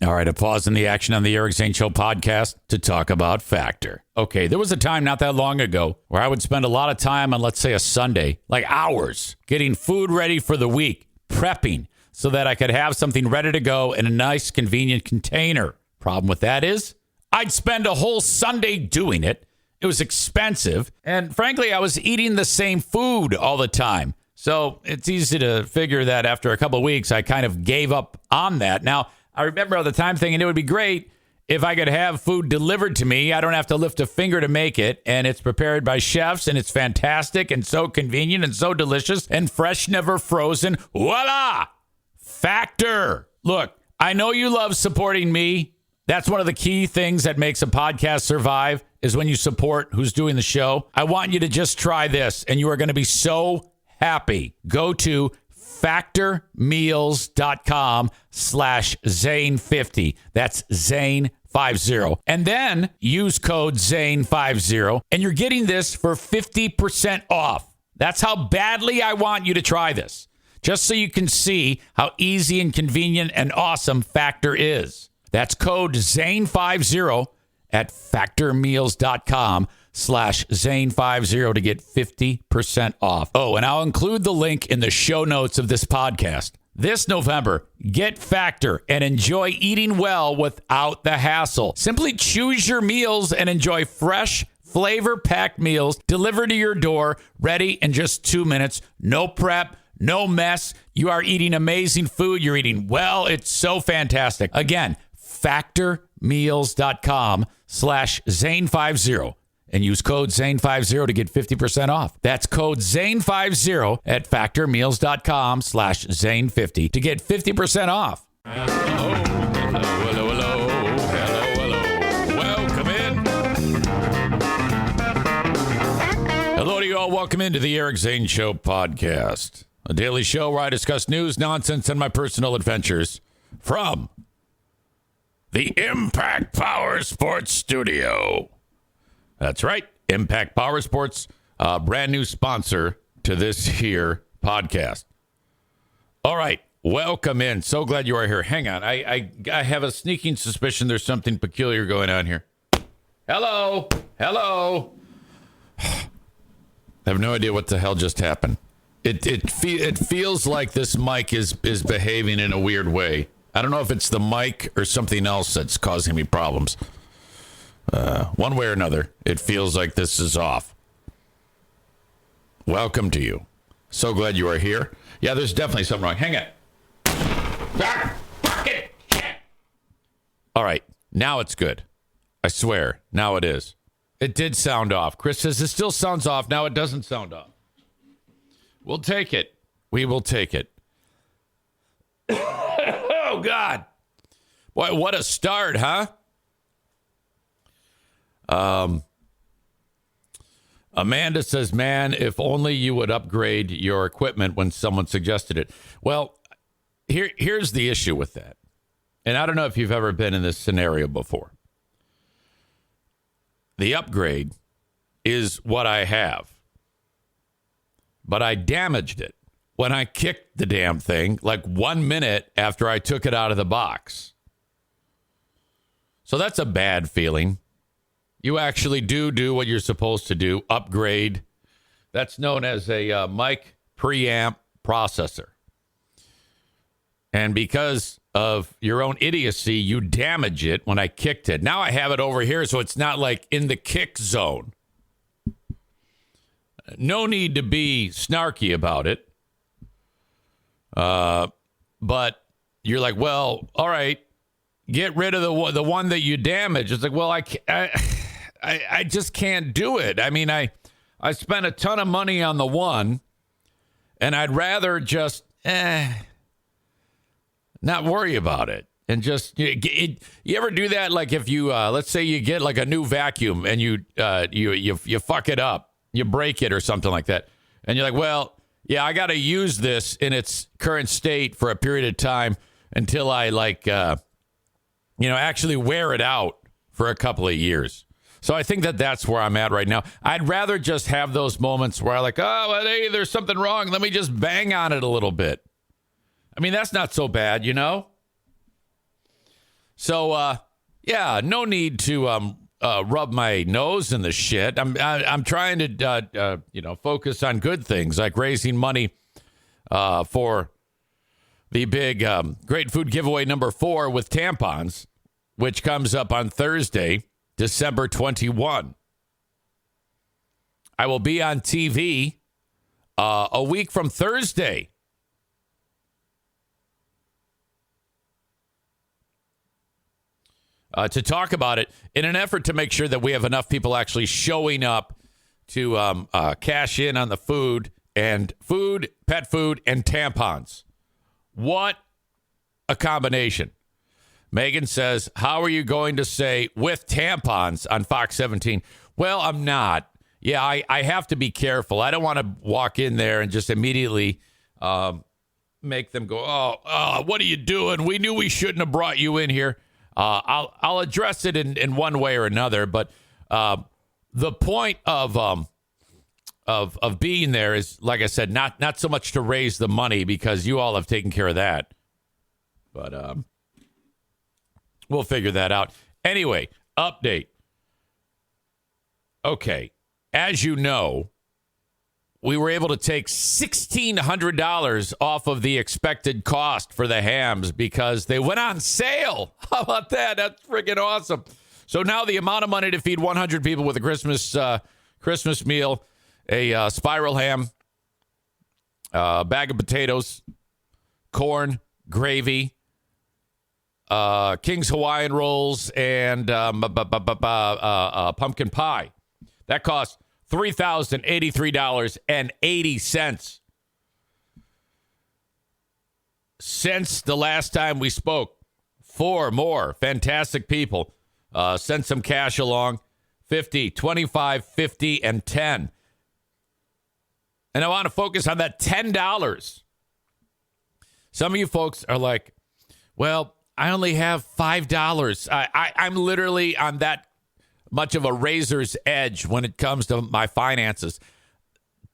All right, a pause in the action on the Eric Zane Show podcast to talk about Factor. Okay, there was a time not that long ago where I would spend a lot of time on, let's say, a Sunday, like hours, getting food ready for the week, prepping so that I could have something ready to go in a nice, convenient container. Problem with that is I'd spend a whole Sunday doing it. It was expensive. And frankly, I was eating the same food all the time. So it's easy to figure that after a couple of weeks, I kind of gave up on that. Now, I remember at the time thinking it would be great if I could have food delivered to me. I don't have to lift a finger to make it, and it's prepared by chefs, and it's fantastic and so convenient and so delicious and fresh, never frozen. Voila! Factor. Look, I know you love supporting me. That's one of the key things that makes a podcast survive is when you support who's doing the show. I want you to just try this, and you are going to be so happy. Go to factormeals.com/Zane50. That's Zane50. And then use code Zane50, and you're getting this for 50% off. That's how badly I want you to try this, just so you can see how easy and convenient and awesome Factor is. That's code Zane50 at factormeals.com/Zane50 to get 50% off. Oh, and I'll include the link in the show notes of this podcast. This November, get Factor and enjoy eating well without the hassle. Simply choose your meals and enjoy fresh, flavor-packed meals delivered to your door, ready in just 2 minutes. No prep, no mess. You are eating amazing food. You're eating well. It's so fantastic. Again, factormeals.com/Zane50 and use code Zane50 to get 50% off. That's code Zane50 at factormeals.com/Zane50 to get 50% off. Hello. Welcome in. Hello to you all. Welcome into the Eric Zane Show Podcast, a daily show where I discuss news, nonsense, and my personal adventures from the Impact Power Sports Studio. That's right. Impact Power Sports, brand new sponsor to this here podcast. All right. Welcome in. So glad you are here. Hang on. I have a sneaking suspicion there's something peculiar going on here. Hello. Hello. I have no idea what the hell just happened. It feels like this mic is behaving in a weird way. I don't know if it's the mic or something else that's causing me problems. One way or another, it feels like this is off. Welcome to you. So glad you are here. Yeah, there's definitely something wrong. Hang on. All right. Now it's good. I swear. Now it is. It did sound off. Chris says it still sounds off. Now it doesn't sound off. We'll take it. We will take it. Oh, God. Boy, what a start, huh? Amanda says, man, if only you would upgrade your equipment when someone suggested it. Well, here's the issue with that. And I don't know if you've ever been in this scenario before. The upgrade is what I have. But I damaged it when I kicked the damn thing like 1 minute after I took it out of the box. So that's a bad feeling. You actually do what you're supposed to do, upgrade. That's known as a mic preamp processor. And because of your own idiocy, you damage it when I kicked it. Now I have it over here, so it's not like in the kick zone. No need to be snarky about it. But you're like, well, all right, get rid of the one that you damaged. It's like, well, I just can't do it. I mean, I spent a ton of money on the one, and I'd rather just not worry about it. And just, you ever do that? Like if you, let's say you get like a new vacuum and you fuck it up, you break it or something like that. And you're like, well, yeah, I got to use this in its current state for a period of time until I actually wear it out for a couple of years. So I think that's where I'm at right now. I'd rather just have those moments where I'm like, oh, well, hey, there's something wrong. Let me just bang on it a little bit. I mean, that's not so bad, you know? So, yeah, no need to rub my nose in the shit. I'm trying to, focus on good things like raising money for the big Great Food Giveaway number 4 with tampons, which comes up on Thursday, December 21. I will be on TV a week from Thursday. To talk about it in an effort to make sure that we have enough people actually showing up to cash in on the food, pet food, and tampons. What a combination. Megan says, how are you going to say with tampons on Fox 17? Well, I'm not. Yeah, I have to be careful. I don't want to walk in there and just immediately make them go, oh, what are you doing? We knew we shouldn't have brought you in here. I'll address it in one way or another, but the point of being there is, like I said, not so much to raise the money because you all have taken care of that, but we'll figure that out. Anyway, update. Okay, as you know, we were able to take $1,600 off of the expected cost for the hams because they went on sale. How about that? That's freaking awesome. So now the amount of money to feed 100 people with a Christmas meal, a spiral ham, a bag of potatoes, corn, gravy, King's Hawaiian rolls, and pumpkin pie. That costs $3,083.80. Since the last time we spoke, 4 more fantastic people sent some cash along. 50, 25, 50, and 10. And I want to focus on that $10. Some of you folks are like, well, I only have $5. I'm literally on that much of a razor's edge when it comes to my finances.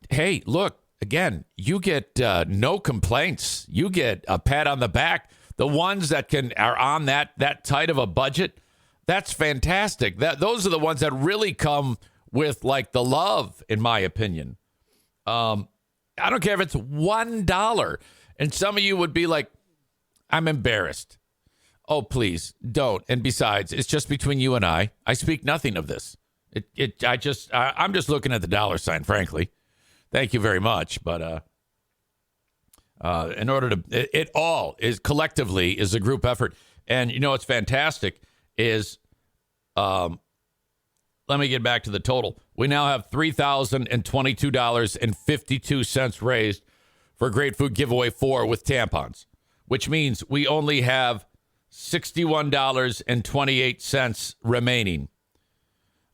Hey, look, again, you get no complaints. You get a pat on the back. The ones that are on that tight of a budget, that's fantastic. Those are the ones that really come with like the love, in my opinion. I don't care if it's $1. And some of you would be like, I'm embarrassed. Oh, please don't. And besides, it's just between you and I. I speak nothing of this. I'm just looking at the dollar sign, frankly. Thank you very much. But in order to, it all is collectively is a group effort. And you know what's fantastic is, let me get back to the total. We now have $3,022.52 raised for Great Food Giveaway 4 with tampons, which means we only have $61.28 remaining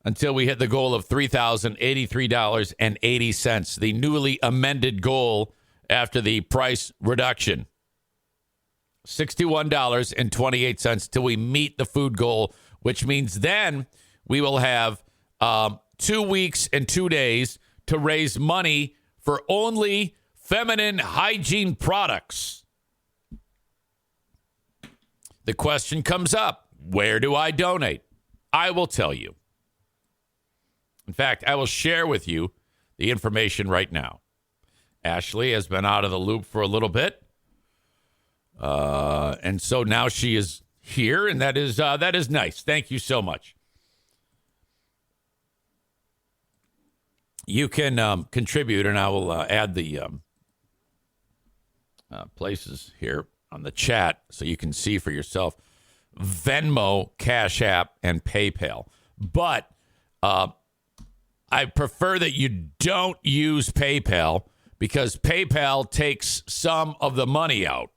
until we hit the goal of $3,083.80, the newly amended goal after the price reduction. $61.28 till we meet the food goal, which means then we will have 2 weeks and 2 days to raise money for only feminine hygiene products. The question comes up, where do I donate? I will tell you. In fact, I will share with you the information right now. Ashley has been out of the loop for a little bit. And so now she is here, and that is nice. Thank you so much. You can contribute, and I will add the places here on the chat so you can see for yourself. Venmo, Cash App, and PayPal. But I prefer that you don't use PayPal because PayPal takes some of the money out.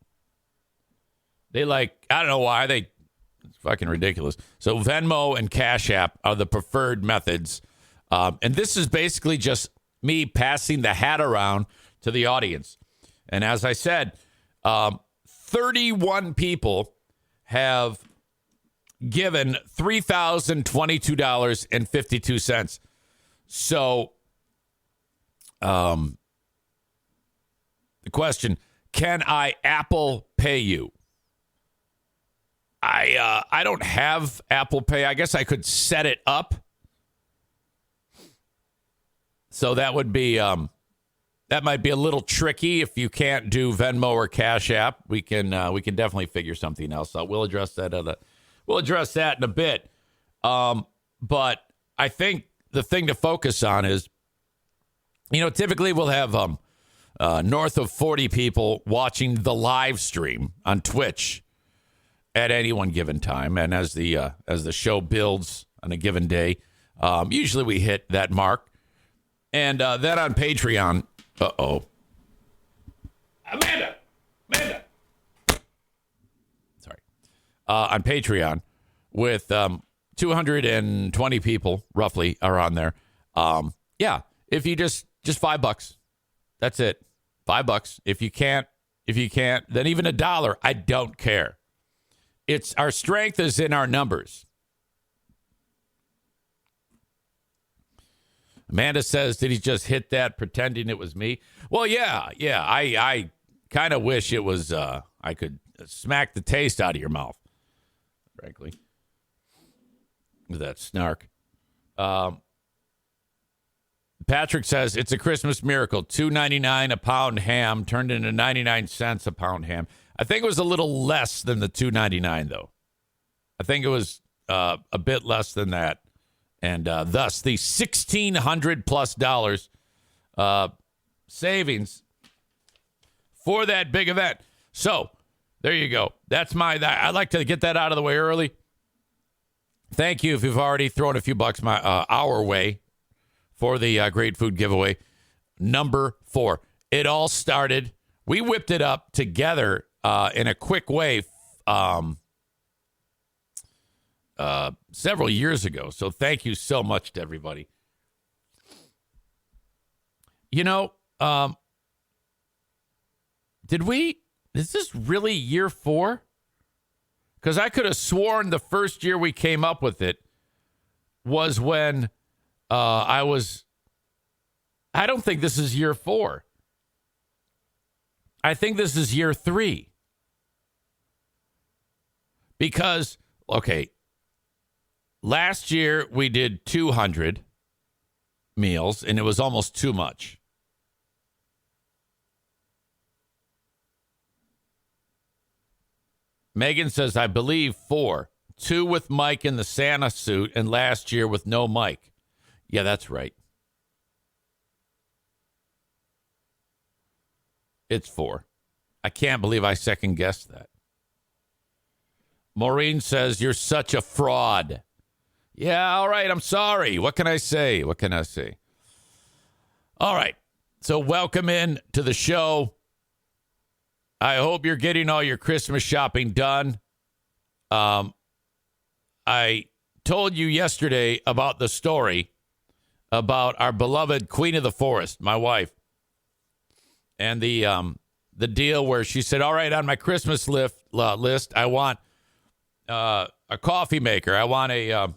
I don't know why. It's fucking ridiculous. So Venmo and Cash App are the preferred methods. And this is basically just me passing the hat around to the audience. And as I said, 31 people have given $3,022.52. So, the question, can I Apple Pay you? I don't have Apple Pay. I guess I could set it up. So that would be that might be a little tricky if you can't do Venmo or Cash App. We can definitely figure something else out. We'll address that in a bit. But I think the thing to focus on is, typically we'll have north of 40 people watching the live stream on Twitch at any one given time, and as the show builds on a given day, usually we hit that mark. And then on Patreon, Amanda, sorry, on Patreon with 220 people roughly are on there. If you just $5, that's it, $5. If you can't, then even $1, I don't care. It's our strength is in our numbers. Amanda says, did he just hit that pretending it was me? Well, yeah. I kind of wish it was, I could smack the taste out of your mouth, frankly, with that snark. Patrick says, it's a Christmas miracle. $2.99 a pound ham turned into 99 cents a pound ham. I think it was a little less than the $2.99, though. I think it was a bit less than that. And thus, the $1,600+ savings for that big event. So, there you go. I'd like to get that out of the way early. Thank you if you've already thrown a few bucks our way for the great food giveaway. Number 4. It all started. We whipped it up together in a quick way several years ago. So thank you so much to everybody. Is this really year 4? Because I could have sworn the first year we came up with it was when I don't think this is year 4. I think this is year 3. Because, okay, last year we did 200 meals, and it was almost too much. Megan says, I believe 4. 2 with Mike in the Santa suit, and last year with no Mike. Yeah, that's right. It's 4. I can't believe I second-guessed that. Maureen says, you're such a fraud. Yeah, all right, I'm sorry. What can I say? All right, so welcome in to the show. I hope you're getting all your Christmas shopping done. I told you yesterday about the story about our beloved Queen of the Forest, my wife, and the deal where she said, all right, on my Christmas list, I want a coffee maker. I want a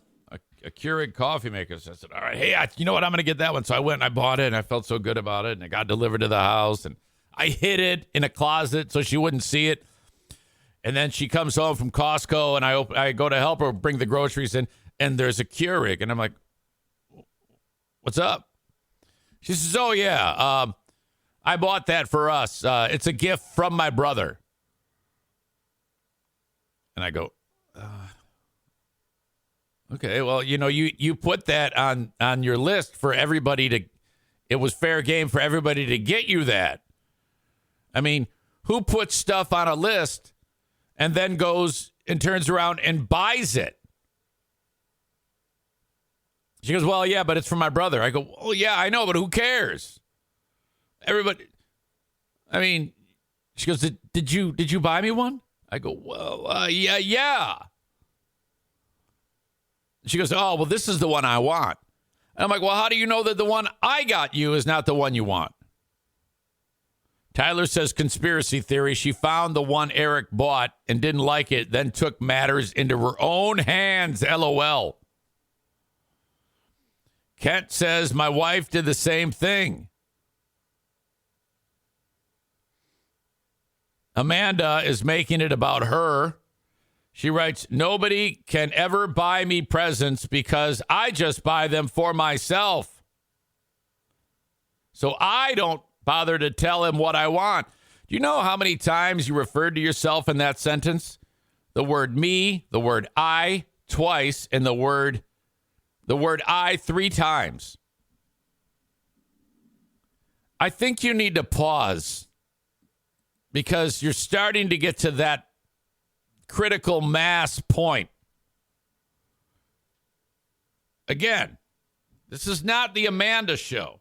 Keurig coffee maker. So I said, all right, hey, you know what? I'm going to get that one. So I went and I bought it, and I felt so good about it, and it got delivered to the house, and I hid it in a closet so she wouldn't see it. And then she comes home from Costco, and I go to help her bring the groceries in, and there's a Keurig. And I'm like, what's up? She says, oh, yeah, I bought that for us. It's a gift from my brother. And I go, okay, well, you put that on your list for everybody it was fair game for everybody to get you that. I mean, who puts stuff on a list and then goes and turns around and buys it? She goes, well, yeah, but it's from my brother. I go, oh, yeah, I know, but who cares? Everybody. I mean, she goes, did you buy me one? I go, well, yeah. She goes, oh, well, this is the one I want. And I'm like, well, how do you know that the one I got you is not the one you want? Tyler says, conspiracy theory. She found the one Eric bought and didn't like it, then took matters into her own hands. LOL. Kent says, my wife did the same thing. Amanda is making it about her. She writes, nobody can ever buy me presents because I just buy them for myself. So I don't bother to tell him what I want. Do you know how many times you referred to yourself in that sentence? The word me, the word I twice, and the word I 3 times. I think you need to pause because you're starting to get to that critical mass point. Again, this is not the Amanda Show.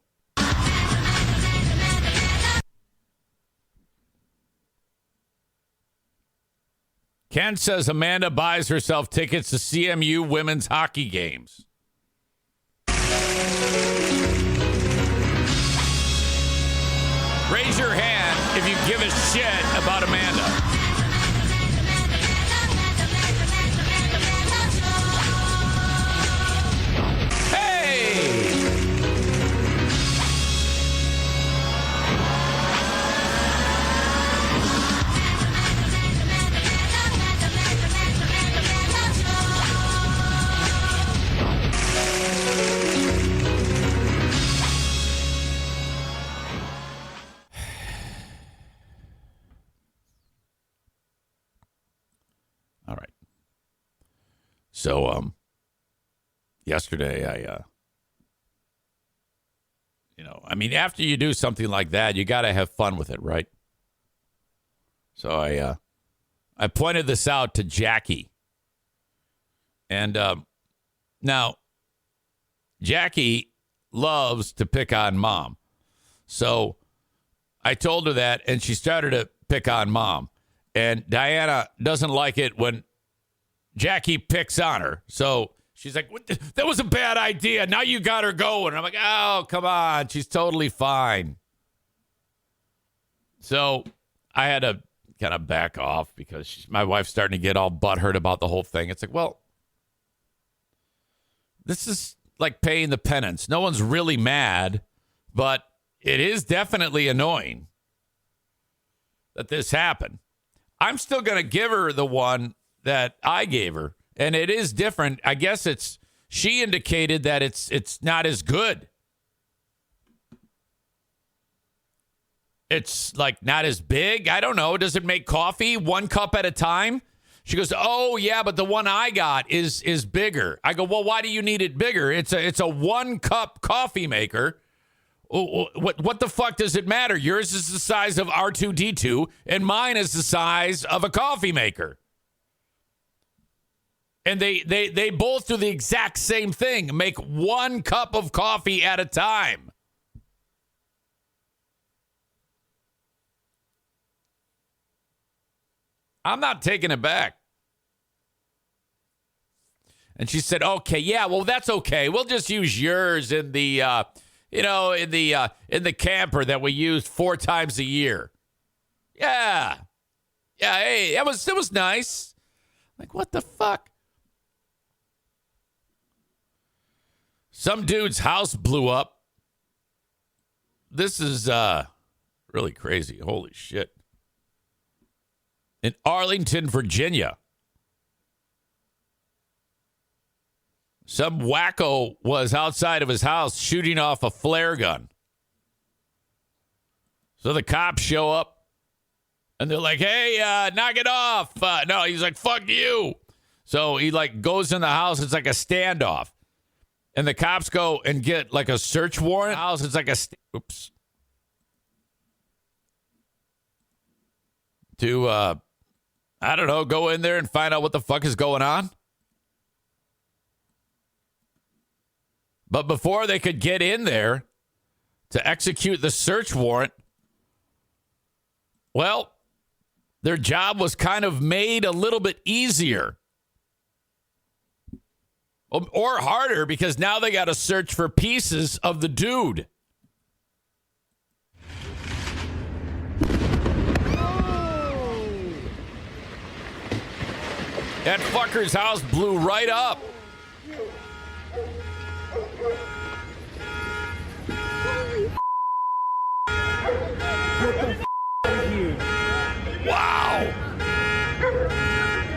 Ken says Amanda buys herself tickets to CMU women's hockey games. Raise your hand if you give a shit about Amanda. All right. So, yesterday after you do something like that, you got to have fun with it, right? So I pointed this out to Jackie. And now, Jackie loves to pick on Mom. So I told her that, and she started to pick on Mom. And Diana doesn't like it when Jackie picks on her. So she's like, that was a bad idea. Now you got her going. And I'm like, oh, come on. She's totally fine. So I had to kind of back off because my wife's starting to get all butthurt about the whole thing. It's like, well, this is like paying the penance. No one's really mad, but it is definitely annoying that this happened. I'm still going to give her the one that I gave her, and it is different. I guess she indicated that it's not as good. It's like not as big. I don't know. Does it make coffee 1 cup at a time? She goes, oh yeah, but the one I got is bigger. I go, well, why do you need it bigger? It's a 1 cup coffee maker. What the fuck does it matter? Yours is the size of R2-D2, and mine is the size of a coffee maker. And they both do the exact same thing. Make 1 cup of coffee at a time. I'm not taking it back. And she said, okay, yeah, well, that's okay. We'll just use yours in the in the camper that we use 4 times a year. Yeah. Yeah, hey, it was nice. Like, what the fuck? Some dude's house blew up. This is really crazy. Holy shit. In Arlington, Virginia. Some wacko was outside of his house shooting off a flare gun. So the cops show up and they're like, hey, knock it off. No, he's like, fuck you. So he goes in the house. It's like a standoff. And the cops go and get like a search warrant. House, it's like oops. To, I don't know, go in there and find out what the fuck is going on. But before they could get in there to execute the search warrant, well, their job was kind of made a little bit easier. Or harder, because now they got to search for pieces of the dude. That fucker's house blew right up. Wow.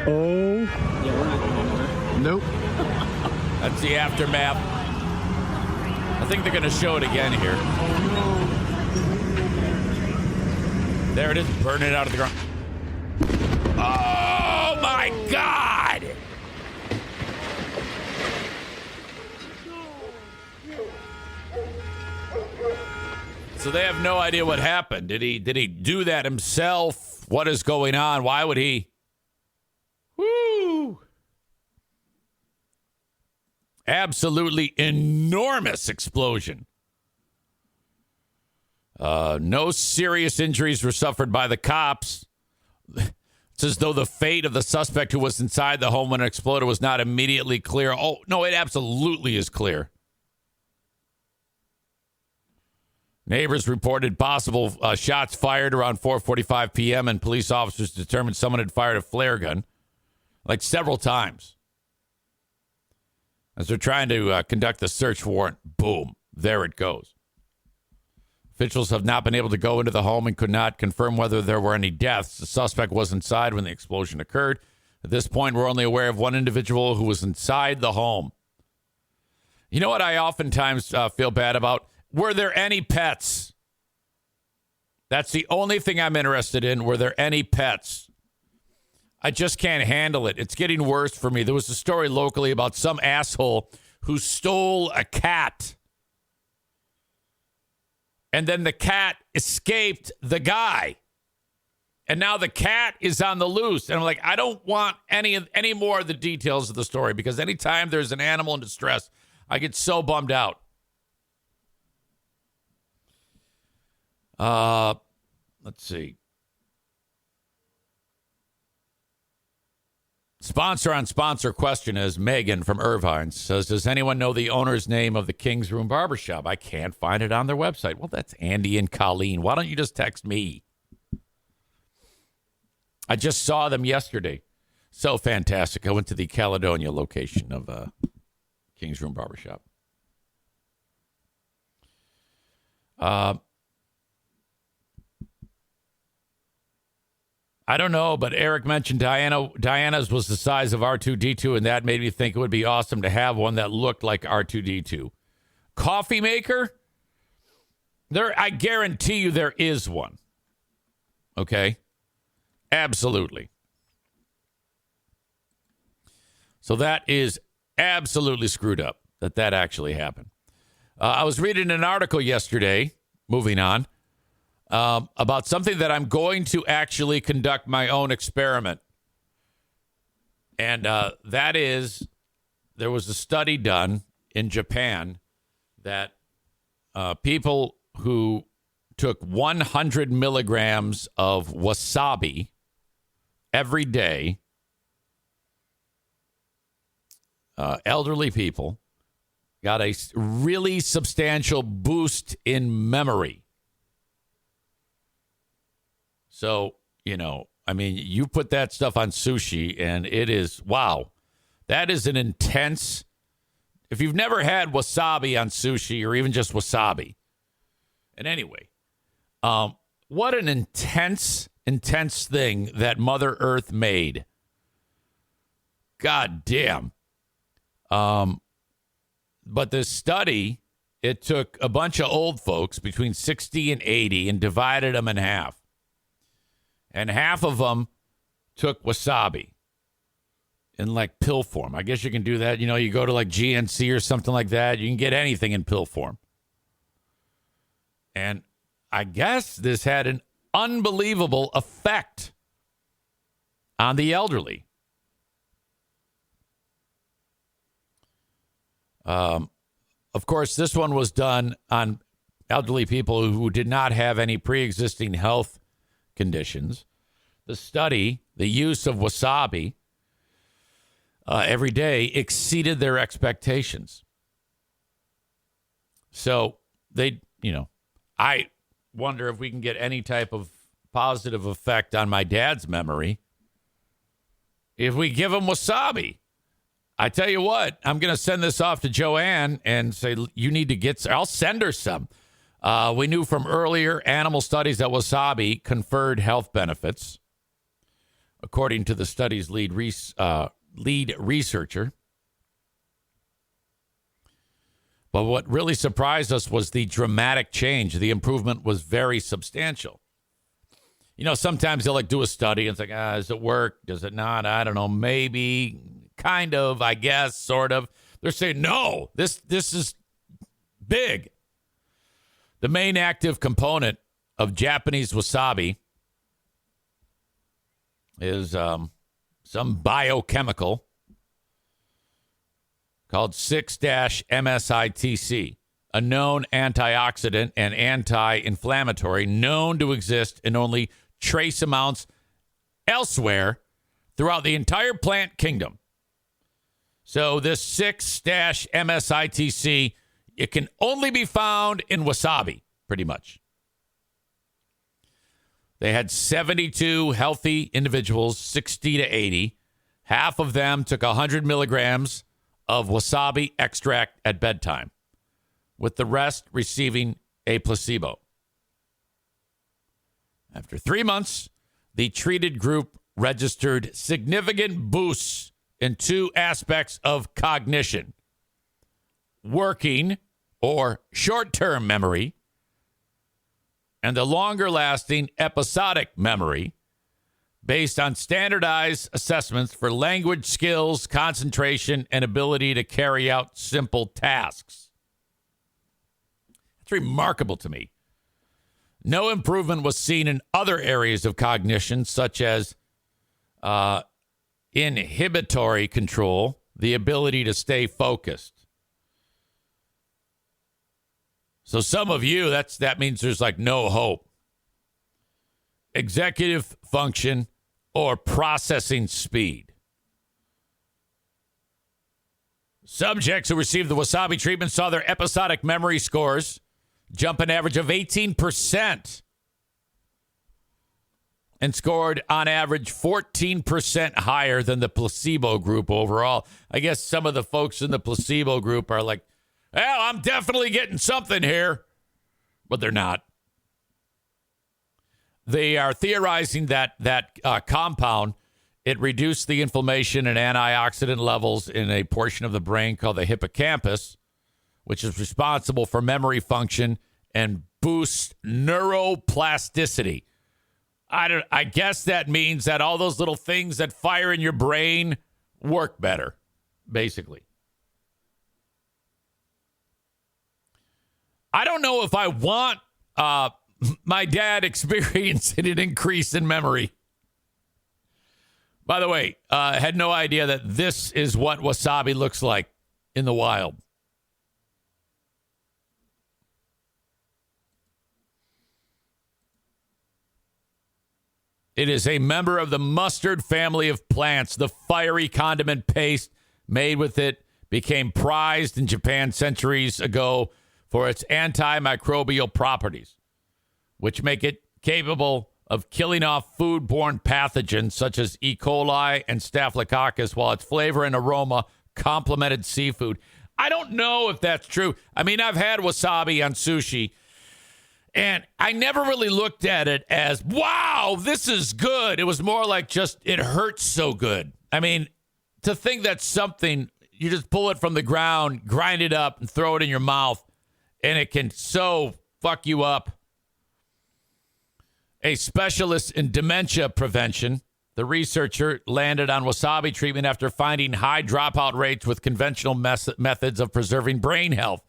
Oh Nope. That's the aftermath. I think they're going to show it again here. There it is, burning it out of the ground. Oh, my God! So they have no idea what happened. Did he do that himself? What is going on? Why would he? Woo! Absolutely enormous explosion. No serious injuries were suffered by the cops. It's as though the fate of the suspect who was inside the home when it exploded was not immediately clear. Oh, no, it absolutely is clear. Neighbors reported possible shots fired around 4:45 p.m. and police officers determined someone had fired a flare gun, like several times. As they're trying to conduct the search warrant, boom, there it goes. Officials have not been able to go into the home and could not confirm whether there were any deaths. The suspect was inside when the explosion occurred. At this point, we're only aware of one individual who was inside the home. You know what I oftentimes feel bad about? Were there any pets? That's the only thing I'm interested in. Were there any pets? I just can't handle it. It's getting worse for me. There was a story locally about some asshole who stole a cat. And then the cat escaped the guy. And now the cat is on the loose. And I'm like, I don't want any more of the details of the story, because anytime there's an animal in distress, I get so bummed out. Let's see. Sponsor on sponsor question is Megan from Irvine says, does anyone know the owner's name of the King's Room Barbershop? I can't find it on their website. Well, that's Andy and Colleen. Why don't you just text me? I just saw them yesterday. So fantastic. I went to the Caledonia location of King's Room Barbershop. I don't know, but Eric mentioned Diana's was the size of R2-D2, and that made me think it would be awesome to have one that looked like R2-D2. Coffee maker? I guarantee you there is one. Okay? Absolutely. So that is absolutely screwed up that actually happened. I was reading an article yesterday, moving on, about something that I'm going to actually conduct my own experiment. And that is, there was a study done in Japan that people who took 100 milligrams of wasabi every day, elderly people, got a really substantial boost in memory. So, you put that stuff on sushi and it is, wow, that is an intense, if you've never had wasabi on sushi or even just wasabi. And anyway, what an intense thing that Mother Earth made. God damn. But this study, it took a bunch of old folks between 60 and 80 and divided them in half. And half of them took wasabi in like pill form. I guess you can do that. You go to like GNC or something like that. You can get anything in pill form. And I guess this had an unbelievable effect on the elderly. Of course, this one was done on elderly people who did not have any pre-existing health conditions. The study, the use of wasabi every day exceeded their expectations. So I wonder if we can get any type of positive effect on my dad's memory if we give him wasabi. I tell you what, I'm going to send this off to Joanne and say, you need to get, I'll send her some. We knew from earlier animal studies that wasabi conferred health benefits, according to the study's lead researcher. But what really surprised us was the dramatic change. The improvement was very substantial. You know, sometimes they'll do a study and it's like, does it work? Does it not? I don't know. Maybe, kind of, I guess, sort of. They're saying, no, this is big. The main active component of Japanese wasabi is some biochemical called 6-MSITC, a known antioxidant and anti-inflammatory known to exist in only trace amounts elsewhere throughout the entire plant kingdom. So this 6-MSITC, it can only be found in wasabi, pretty much. They had 72 healthy individuals, 60 to 80. Half of them took 100 milligrams of wasabi extract at bedtime, with the rest receiving a placebo. After 3 months, the treated group registered significant boosts in two aspects of cognition: working or short-term memory, and the longer-lasting episodic memory, based on standardized assessments for language skills, concentration, and ability to carry out simple tasks. It's remarkable to me. No improvement was seen in other areas of cognition, such as inhibitory control, the ability to stay focused. So some of you, that means there's no hope. Executive function or processing speed. Subjects who received the wasabi treatment saw their episodic memory scores jump an average of 18% and scored on average 14% higher than the placebo group overall. I guess some of the folks in the placebo group are like, well, I'm definitely getting something here, but they're not. They are theorizing that compound, it reduced the inflammation and antioxidant levels in a portion of the brain called the hippocampus, which is responsible for memory function and boosts neuroplasticity. I guess that means that all those little things that fire in your brain work better, basically. I don't know if I want my dad experiencing an increase in memory. By the way, I had no idea that this is what wasabi looks like in the wild. It is a member of the mustard family of plants. The fiery condiment paste made with it became prized in Japan centuries ago for its antimicrobial properties, which make it capable of killing off foodborne pathogens such as E. coli and Staphylococcus, while its flavor and aroma complemented seafood. I don't know if that's true. I mean, I've had wasabi on sushi, and I never really looked at it as, wow, this is good. It was more like just, it hurts so good. I mean, to think that something, you just pull it from the ground, grind it up, and throw it in your mouth, and it can so fuck you up. A specialist in dementia prevention, the researcher landed on wasabi treatment after finding high dropout rates with conventional methods of preserving brain health,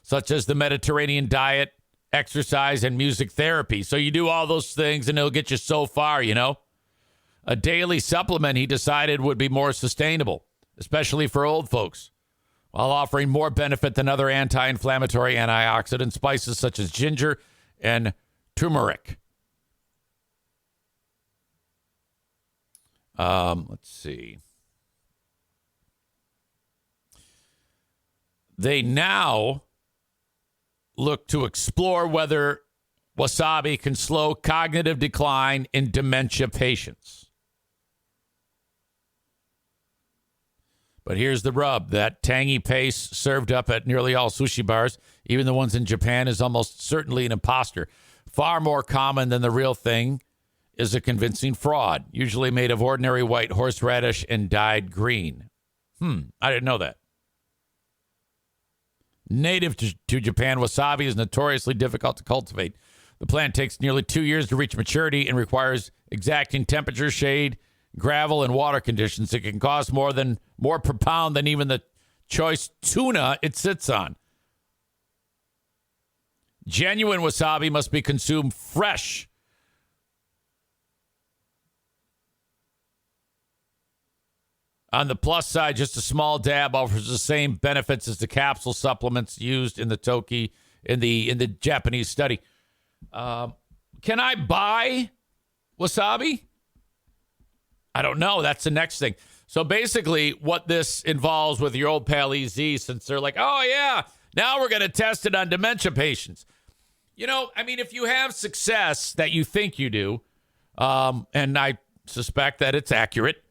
such as the Mediterranean diet, exercise, and music therapy. So you do all those things and it'll get you so far, you know. A daily supplement, he decided, would be more sustainable, especially for old folks, while offering more benefit than other anti-inflammatory antioxidant spices such as ginger and turmeric. Let's see. They now look to explore whether wasabi can slow cognitive decline in dementia patients. But here's the rub. That tangy paste served up at nearly all sushi bars, even the ones in Japan, is almost certainly an imposter. Far more common than the real thing is a convincing fraud, usually made of ordinary white horseradish and dyed green. I didn't know that. Native to Japan, wasabi is notoriously difficult to cultivate. The plant takes nearly 2 years to reach maturity and requires exacting temperature, shade, gravel, and water conditions. It can cost more per pound than even the choice tuna it sits on. Genuine wasabi must be consumed fresh. On the plus side, just a small dab offers the same benefits as the capsule supplements used in the Toki in the Japanese study. Can I buy wasabi? I don't know. That's the next thing. So basically, what this involves with your old pal EZ, since they're like, oh yeah, now we're going to test it on dementia patients. You know, I mean, if you have success that you think you do, and I suspect that it's accurate,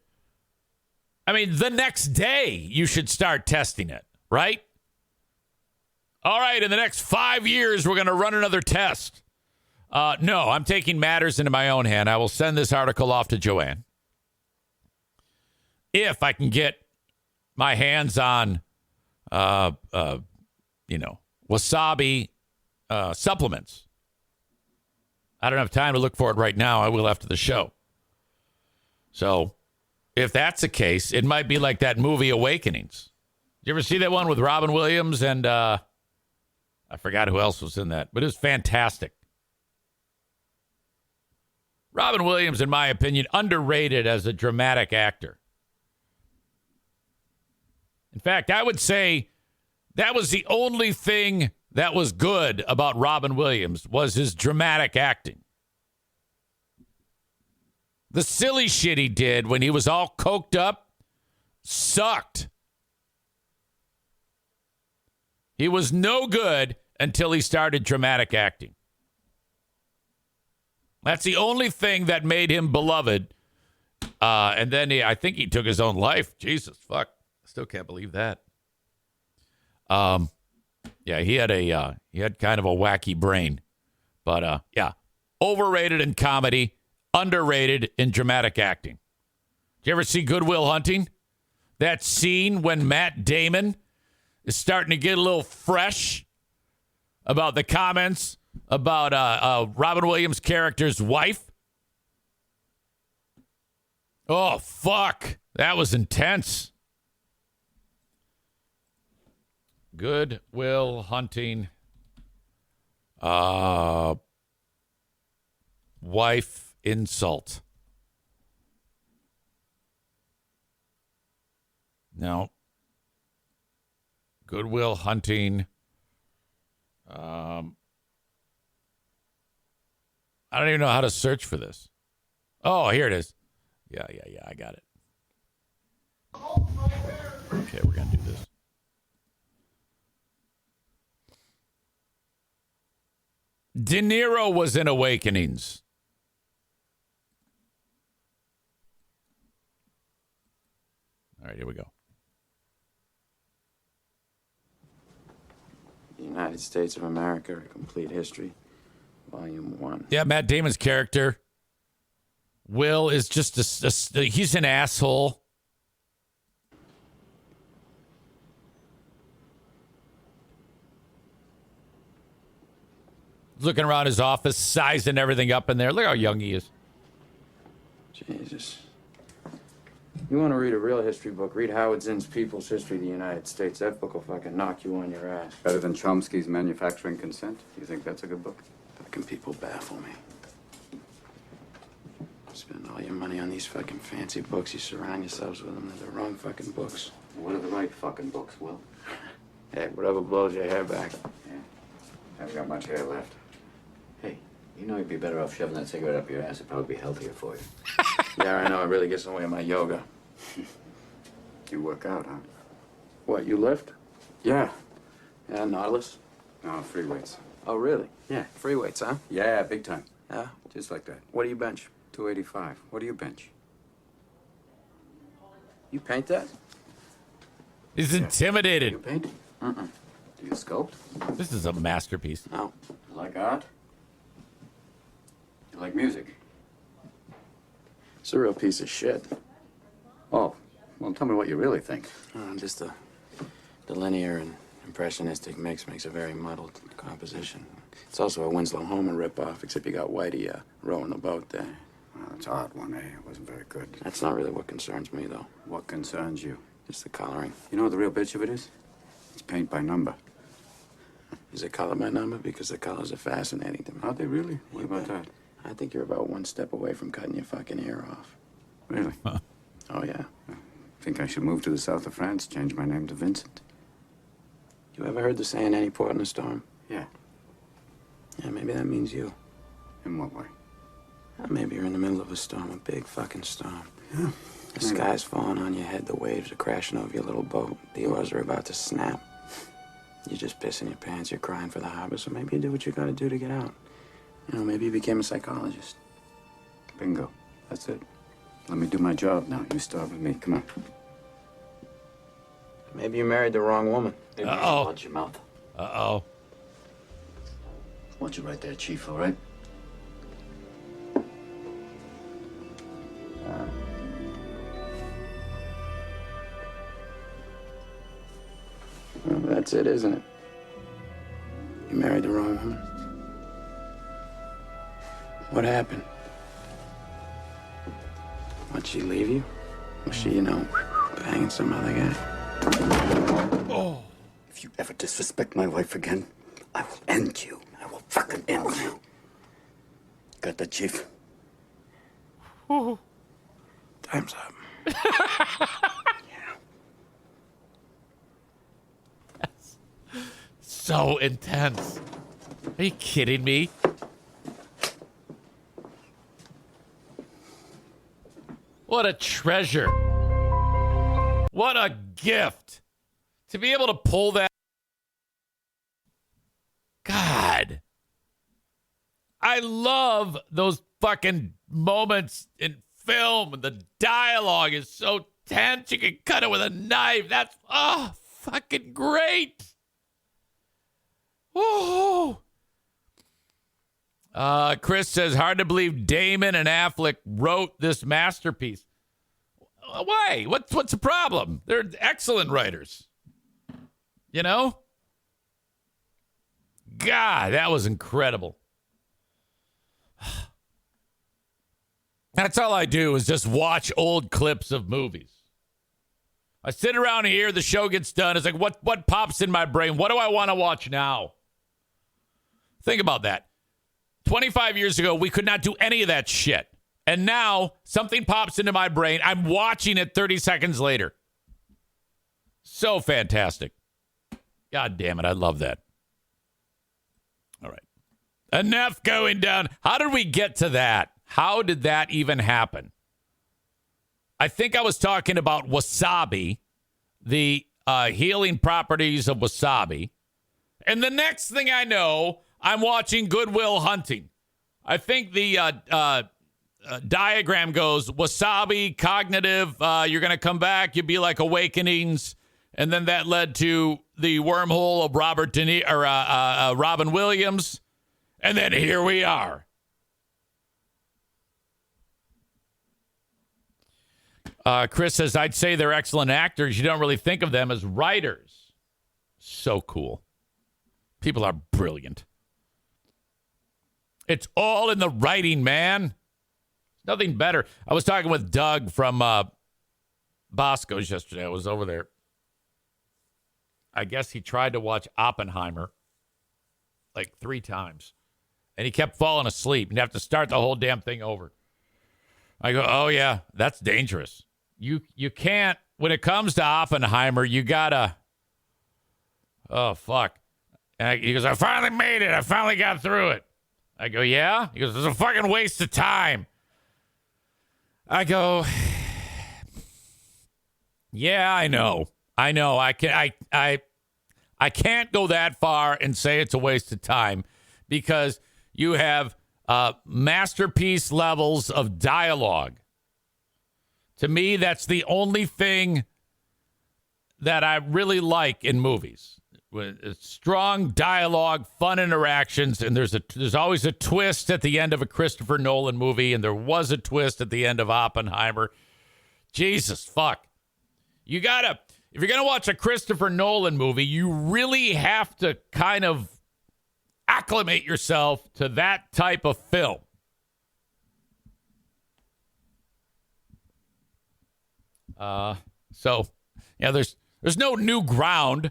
I mean, the next day you should start testing it, right? All right, in the next 5 years, we're going to run another test. No, I'm taking matters into my own hand. I will send this article off to Joanne. If I can get my hands on, wasabi supplements. I don't have time to look for it right now. I will after the show. So if that's the case, it might be like that movie Awakenings. Did you ever see that one with Robin Williams and I forgot who else was in that, but it was fantastic. Robin Williams, in my opinion, underrated as a dramatic actor. In fact, I would say that was the only thing that was good about Robin Williams was his dramatic acting. The silly shit he did when he was all coked up sucked. He was no good until he started dramatic acting. That's the only thing that made him beloved. And then I think he took his own life. Jesus, fuck. Still can't believe that. Yeah, he had kind of a wacky brain. But yeah, overrated in comedy, underrated in dramatic acting. Did you ever see Good Will Hunting? That scene when Matt Damon is starting to get a little fresh about the comments about Robin Williams' character's wife. Oh, fuck. That was intense. Good Will Hunting. Wife insult. No. Good Will Hunting. I don't even know how to search for this. Oh, here it is. Yeah, I got it. Okay, we're going to do this. De Niro was in Awakenings. All right, here we go. The United States of America, A Complete History, Volume 1. Yeah, Matt Damon's character, Will, is just he's an asshole. Looking around his office, sizing everything up in there. Look how young he is. Jesus. You want to read a real history book, read Howard Zinn's People's History of the United States. That book will fucking knock you on your ass. Better than Chomsky's Manufacturing Consent? You think that's a good book? Fucking people baffle me. Spend all your money on these fucking fancy books. You surround yourselves with them. They're the wrong fucking books. What are the right fucking books, Will? Hey, whatever blows your hair back. Yeah. Haven't got much hair left. Hey, you know you'd be better off shoving that cigarette up your ass. It'd probably be healthier for you. Yeah, I know. It really gets in the way of my yoga. You work out, huh? What, you lift? Yeah. Yeah, Nautilus? No, free weights. Oh, really? Yeah. Free weights, huh? Yeah, big time. Yeah? Just like that. What do you bench? 285. What do you bench? You paint that? He's intimidated. You paint? Mm-mm. Do you sculpt? This is a masterpiece. No. You like art? You like music? It's a real piece of shit. Oh, well, tell me what you really think. Just the linear and impressionistic mix makes a very muddled composition. It's also a Winslow Homer ripoff, except you got Whitey rowing the boat there. Well, it's odd one, eh? It wasn't very good. That's not really what concerns me, though. What concerns you? Just the coloring. You know what the real bitch of it is? It's paint by number. Is it color by number? Because the colors are fascinating to me. Are they really? What about that? I think you're about one step away from cutting your fucking ear off. Really? Oh, yeah. Think I should move to the south of France, change my name to Vincent? You ever heard the saying, any port in a storm? Yeah. Yeah, maybe that means you. In what way? Maybe you're in the middle of a storm, a big fucking storm. Yeah. The sky's falling on your head, the waves are crashing over your little boat, the oars are about to snap. You're just pissing your pants, you're crying for the harbor, so maybe you do what you gotta do to get out. You know, maybe you became a psychologist. Bingo. That's it. Let me do my job now. You start with me. Come on. Maybe you married the wrong woman. Maybe you should watch your mouth. Uh-oh. Want you right there, Chief, all right? Well, that's it, isn't it? You married the wrong woman. What happened? Why'd she leave you? Was she, banging some other guy? Oh. If you ever disrespect my wife again, I will end you. I will fucking end you. Got that, Chief? Time's up. So intense. Are you kidding me? What a treasure. What a gift. To be able to pull that. God. I love those fucking moments in film. The dialogue is so tense. You can cut it with a knife. That's, fucking great. Woo. Chris says, hard to believe Damon and Affleck wrote this masterpiece. Why? What's the problem? They're excellent writers. You know? God, that was incredible. That's all I do is just watch old clips of movies. I sit around here, the show gets done. It's like, what pops in my brain? What do I want to watch now? Think about that. 25 years ago, we could not do any of that shit. And now something pops into my brain. I'm watching it 30 seconds later. So fantastic. God damn it. I love that. All right. Enough going down. How did we get to that? How did that even happen? I think I was talking about wasabi, the healing properties of wasabi. And the next thing I know, I'm watching Good Will Hunting. I think the diagram goes wwasabi, cognitive, you're going to come back, you'll be like Awakenings. And then that led to the wormhole of Robin Williams. And then here we are. Chris says, I'd say they're excellent actors. You don't really think of them as writers. So cool. People are brilliant. It's all in the writing, man. Nothing better. I was talking with Doug from Bosco's yesterday. I was over there. I guess he tried to watch Oppenheimer like 3 times. And he kept falling asleep. And you have to start the whole damn thing over. I go, oh, yeah, that's dangerous. You can't, when it comes to Oppenheimer, you gotta, oh, fuck. And he goes, I finally made it. I finally got through it. I go, yeah? He goes, it's a fucking waste of time. I go, yeah, I know. I can't go that far and say it's a waste of time because you have masterpiece levels of dialogue. To me, that's the only thing that I really like in movies. Strong dialogue, fun interactions, and there's always a twist at the end of a Christopher Nolan movie, and there was a twist at the end of Oppenheimer. Jesus, fuck. You gotta, if you're going to watch a Christopher Nolan movie, you really have to kind of acclimate yourself to that type of film. So, yeah, there's no new ground.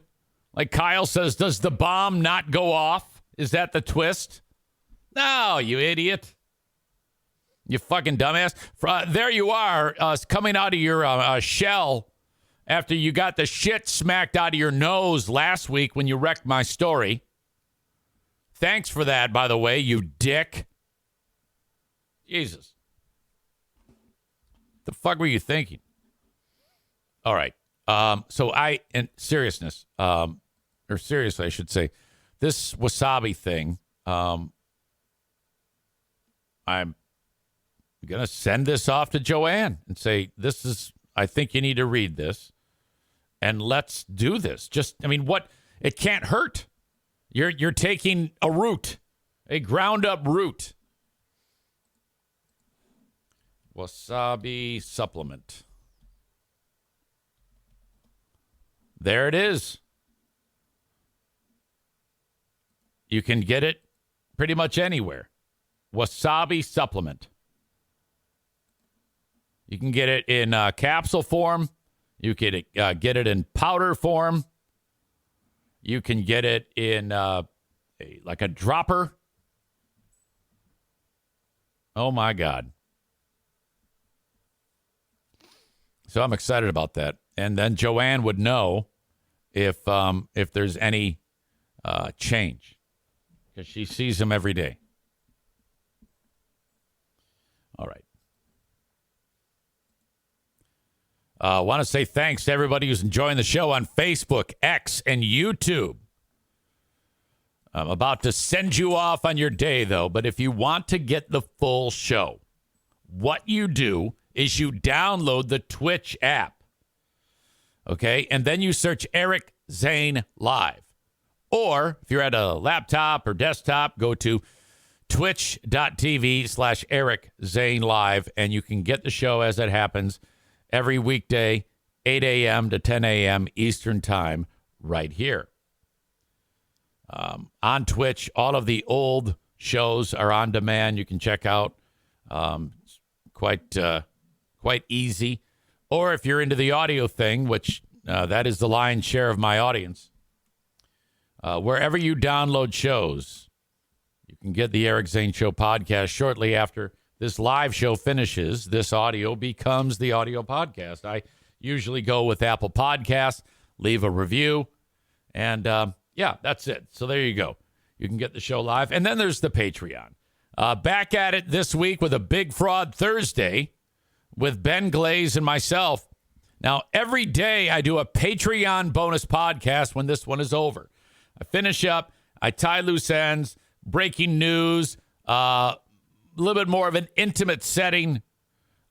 Like Kyle says, does the bomb not go off? Is that the twist? No, you idiot. You fucking dumbass. There you are, coming out of your shell after you got the shit smacked out of your nose last week when you wrecked my story. Thanks for that, by the way, you dick. Jesus. The fuck were you thinking? All right. In seriousness, or seriously, I should say, this wasabi thing, I'm going to send this off to Joanne and say, I think you need to read this and let's do this. It can't hurt. You're taking a root, a ground up root. Wasabi supplement. There it is. You can get it pretty much anywhere. Wasabi supplement. You can get it in capsule form. You can get it in powder form. You can get it in like a dropper. Oh, my God. So I'm excited about that. And then Joanne would know if there's any change, because she sees him every day. All right. I want to say thanks to everybody who's enjoying the show on Facebook, X, and YouTube. I'm about to send you off on your day, though. But if you want to get the full show, what you do is you download the Twitch app. Okay? And then you search Eric Zane Live. Or if you're at a laptop or desktop, go to twitch.tv/Eric Zane Live, and you can get the show as it happens every weekday, 8 a.m. to 10 a.m. Eastern Time, right here. On Twitch, all of the old shows are on demand. You can check out. Quite easy. Or if you're into the audio thing, which that is the lion's share of my audience, wherever you download shows, you can get the Eric Zane Show podcast shortly after this live show finishes. This audio becomes the audio podcast. I usually go with Apple Podcasts, leave a review, and yeah, that's it. So there you go. You can get the show live. And then there's the Patreon. Back at it this week with a Big Fraud Thursday with Ben Glaze and myself. Now, every day I do a Patreon bonus podcast when this one is over. I finish up, I tie loose ends, breaking news, a little bit more of an intimate setting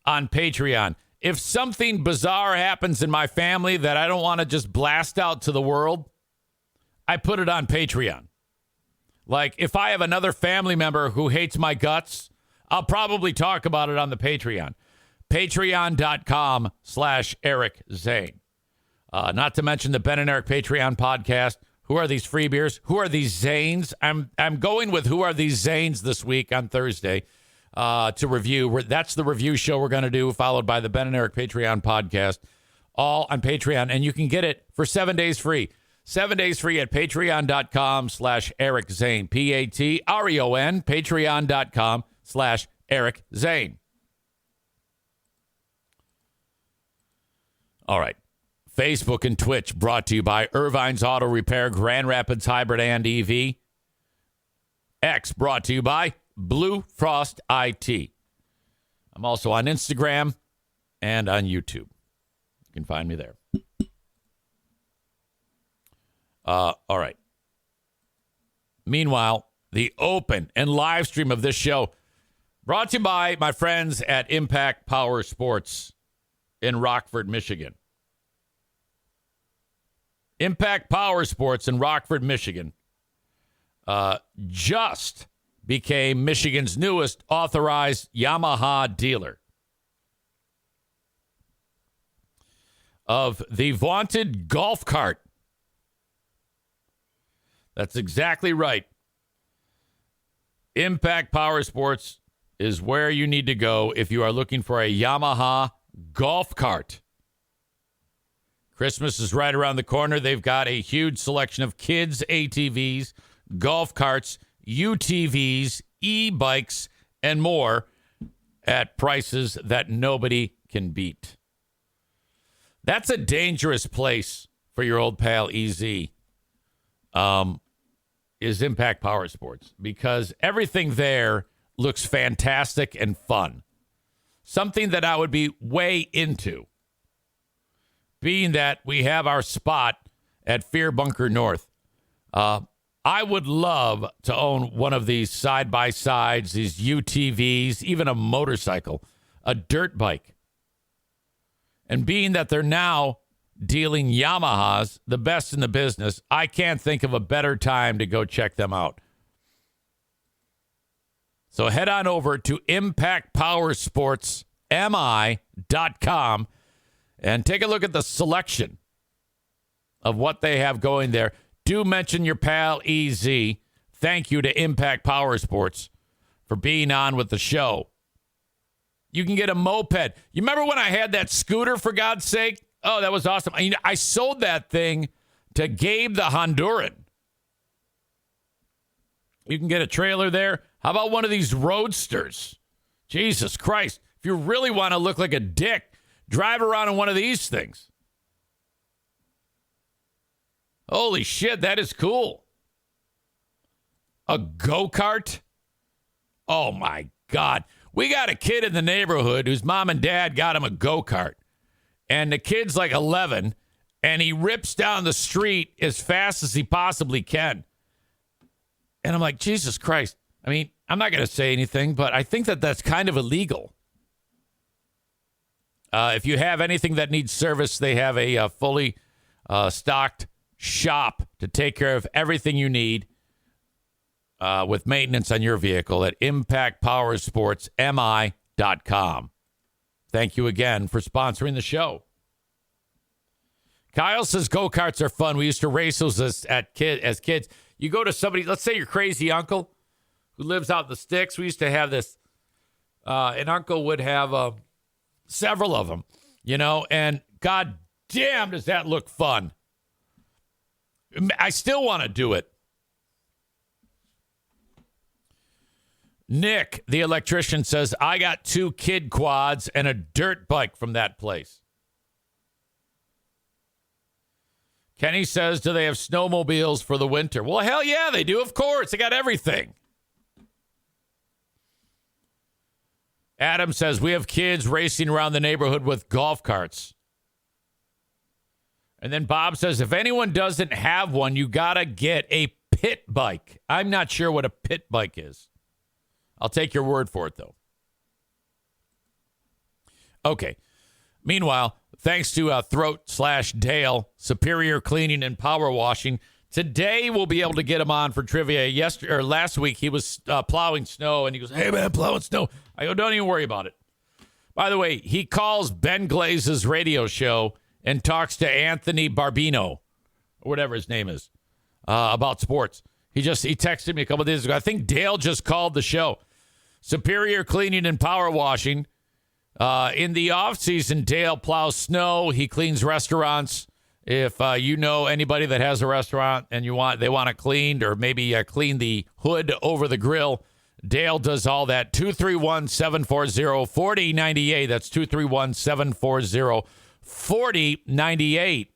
on Patreon. If something bizarre happens in my family that I don't want to just blast out to the world, I put it on Patreon. Like, if I have another family member who hates my guts, I'll probably talk about it on the Patreon. Patreon.com/Eric Zane. Not to mention the Ben and Eric Patreon podcast. Who are these free beers? Who are these Zanes? I'm going with Who Are These Zanes this week on Thursday to review. That's the review show we're going to do, followed by the Ben and Eric Patreon podcast, all on Patreon. And you can get it for 7 days free. 7 days free at patreon.com/Eric Zane. Patreon, patreon.com/Eric Zane. All right. Facebook and Twitch brought to you by Irvine's Auto Repair, Grand Rapids Hybrid and EV. X brought to you by Blue Frost IT. I'm also on Instagram and on YouTube. You can find me there. All right. Meanwhile, the open and live stream of this show brought to you by my friends at Impact Power Sports in Rockford, Michigan. Impact Power Sports in Rockford, Michigan just became Michigan's newest authorized Yamaha dealer. of the vaunted golf cart. That's exactly right. Impact Power Sports is where you need to go if you are looking for a Yamaha golf cart. Christmas is right around the corner. They've got a huge selection of kids' ATVs, golf carts, UTVs, e-bikes, and more at prices that nobody can beat. That's a dangerous place for your old pal EZ, is Impact Power Sports, because everything there looks fantastic and fun. Something that I would be way into, being that we have our spot at Fear Bunker North. I would love to own one of these side-by-sides, these UTVs, even a motorcycle, a dirt bike. And being that they're now dealing Yamahas, the best in the business, I can't think of a better time to go check them out. So head on over to impactpowersportsmi.com and take a look at the selection of what they have going there. Do mention your pal EZ. Thank you to Impact Power Sports for being on with the show. You can get a moped. You remember when I had that scooter, for God's sake? Oh, that was awesome. I sold that thing to Gabe the Honduran. You can get a trailer there. How about one of these roadsters? Jesus Christ. If you really want to look like a dick, drive around in one of these things. Holy shit, that is cool. A go-kart? Oh, my God. We got a kid in the neighborhood whose mom and dad got him a go-kart. And the kid's like 11, and he rips down the street as fast as he possibly can. And I'm like, Jesus Christ. I mean, I'm not going to say anything, but I think that that's kind of illegal. If you have anything that needs service, they have a fully stocked shop to take care of everything you need with maintenance on your vehicle at impactpowersportsmi.com. Thank you again for sponsoring the show. Kyle says go-karts are fun. We used to race those as kids. You go to somebody, let's say your crazy uncle who lives out in the sticks. We used to have this. An uncle would have several of them, and God damn, does that look fun. I still want to do it. Nick, the electrician, says, I got 2 kid quads and a dirt bike from that place. Kenny says, do they have snowmobiles for the winter? Well, hell yeah, they do. Of course. They got everything. Adam says, we have kids racing around the neighborhood with golf carts. And then Bob says, if anyone doesn't have one, you got to get a pit bike. I'm not sure what a pit bike is. I'll take your word for it, though. Okay. Meanwhile, thanks to Throat/Dale, Superior Cleaning and Power Washing, today we'll be able to get him on for trivia. Last week, he was plowing snow, and he goes, hey, man, plowing snow. I go, don't even worry about it. By the way, he calls Ben Glaze's radio show and talks to Anthony Barbino, or whatever his name is, about sports. He texted me a couple of days ago. I think Dale just called the show. Superior Cleaning and Power Washing. In the off-season, Dale plows snow. He cleans restaurants. If you know anybody that has a restaurant and they want it cleaned, or maybe clean the hood over the grill, Dale does all that. 231-740-4098. That's 231-740-4098.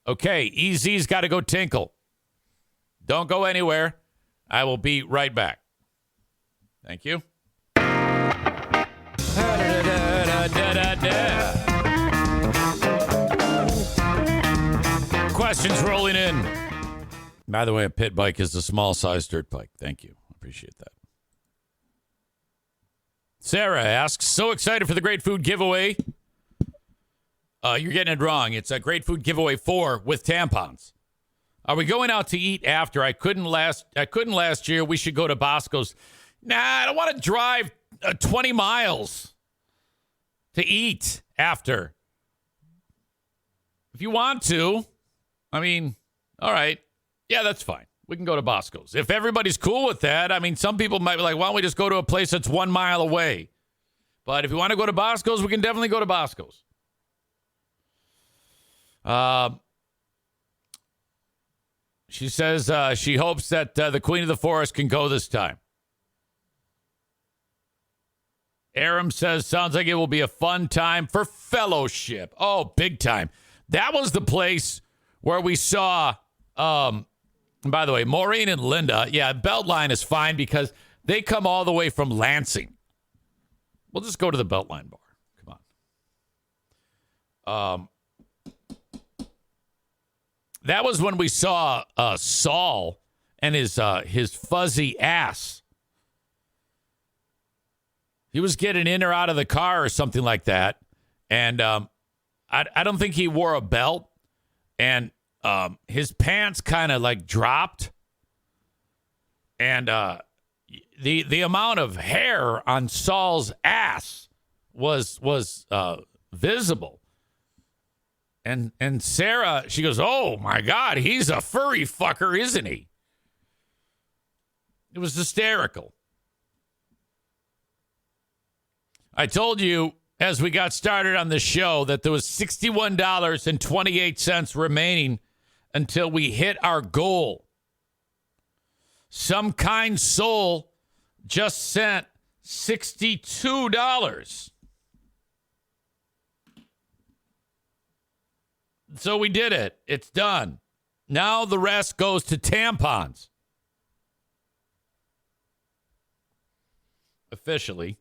Okay, EZ's got to go tinkle. Don't go anywhere. I will be right back. Thank you. Questions rolling in. By the way, a pit bike is a small-sized dirt bike. Thank you. Appreciate that. Sarah asks, so excited for the Great Food Giveaway. You're getting it wrong. It's a Great Food Giveaway 4 with tampons. Are we going out to eat after? I couldn't last year. We should go to Bosco's. Nah, I don't want to drive 20 miles to eat after. you want to, I mean, all right. Yeah, that's fine. We can go to Bosco's. If everybody's cool with that, I mean, some people might be like, why don't we just go to a place that's 1 mile away? But if you want to go to Bosco's, we can definitely go to Bosco's. She says she hopes that the Queen of the Forest can go this time. Aram says, sounds like it will be a fun time for fellowship. Oh, big time. That was the place where we saw, by the way, Maureen and Linda. Yeah, Beltline is fine because they come all the way from Lansing. We'll just go to the Beltline bar. Come on. That was when we saw Saul and his fuzzy ass. He was getting in or out of the car or something like that. And I don't think he wore a belt. And his pants kind of like dropped. And the amount of hair on Saul's ass was visible. And Sarah, she goes, oh, my God, he's a furry fucker, isn't he? It was hysterical. I told you as we got started on the show that there was $61.28 remaining until we hit our goal. Some kind soul just sent $62. So we did it. It's done. Now the rest goes to tampons. Officially,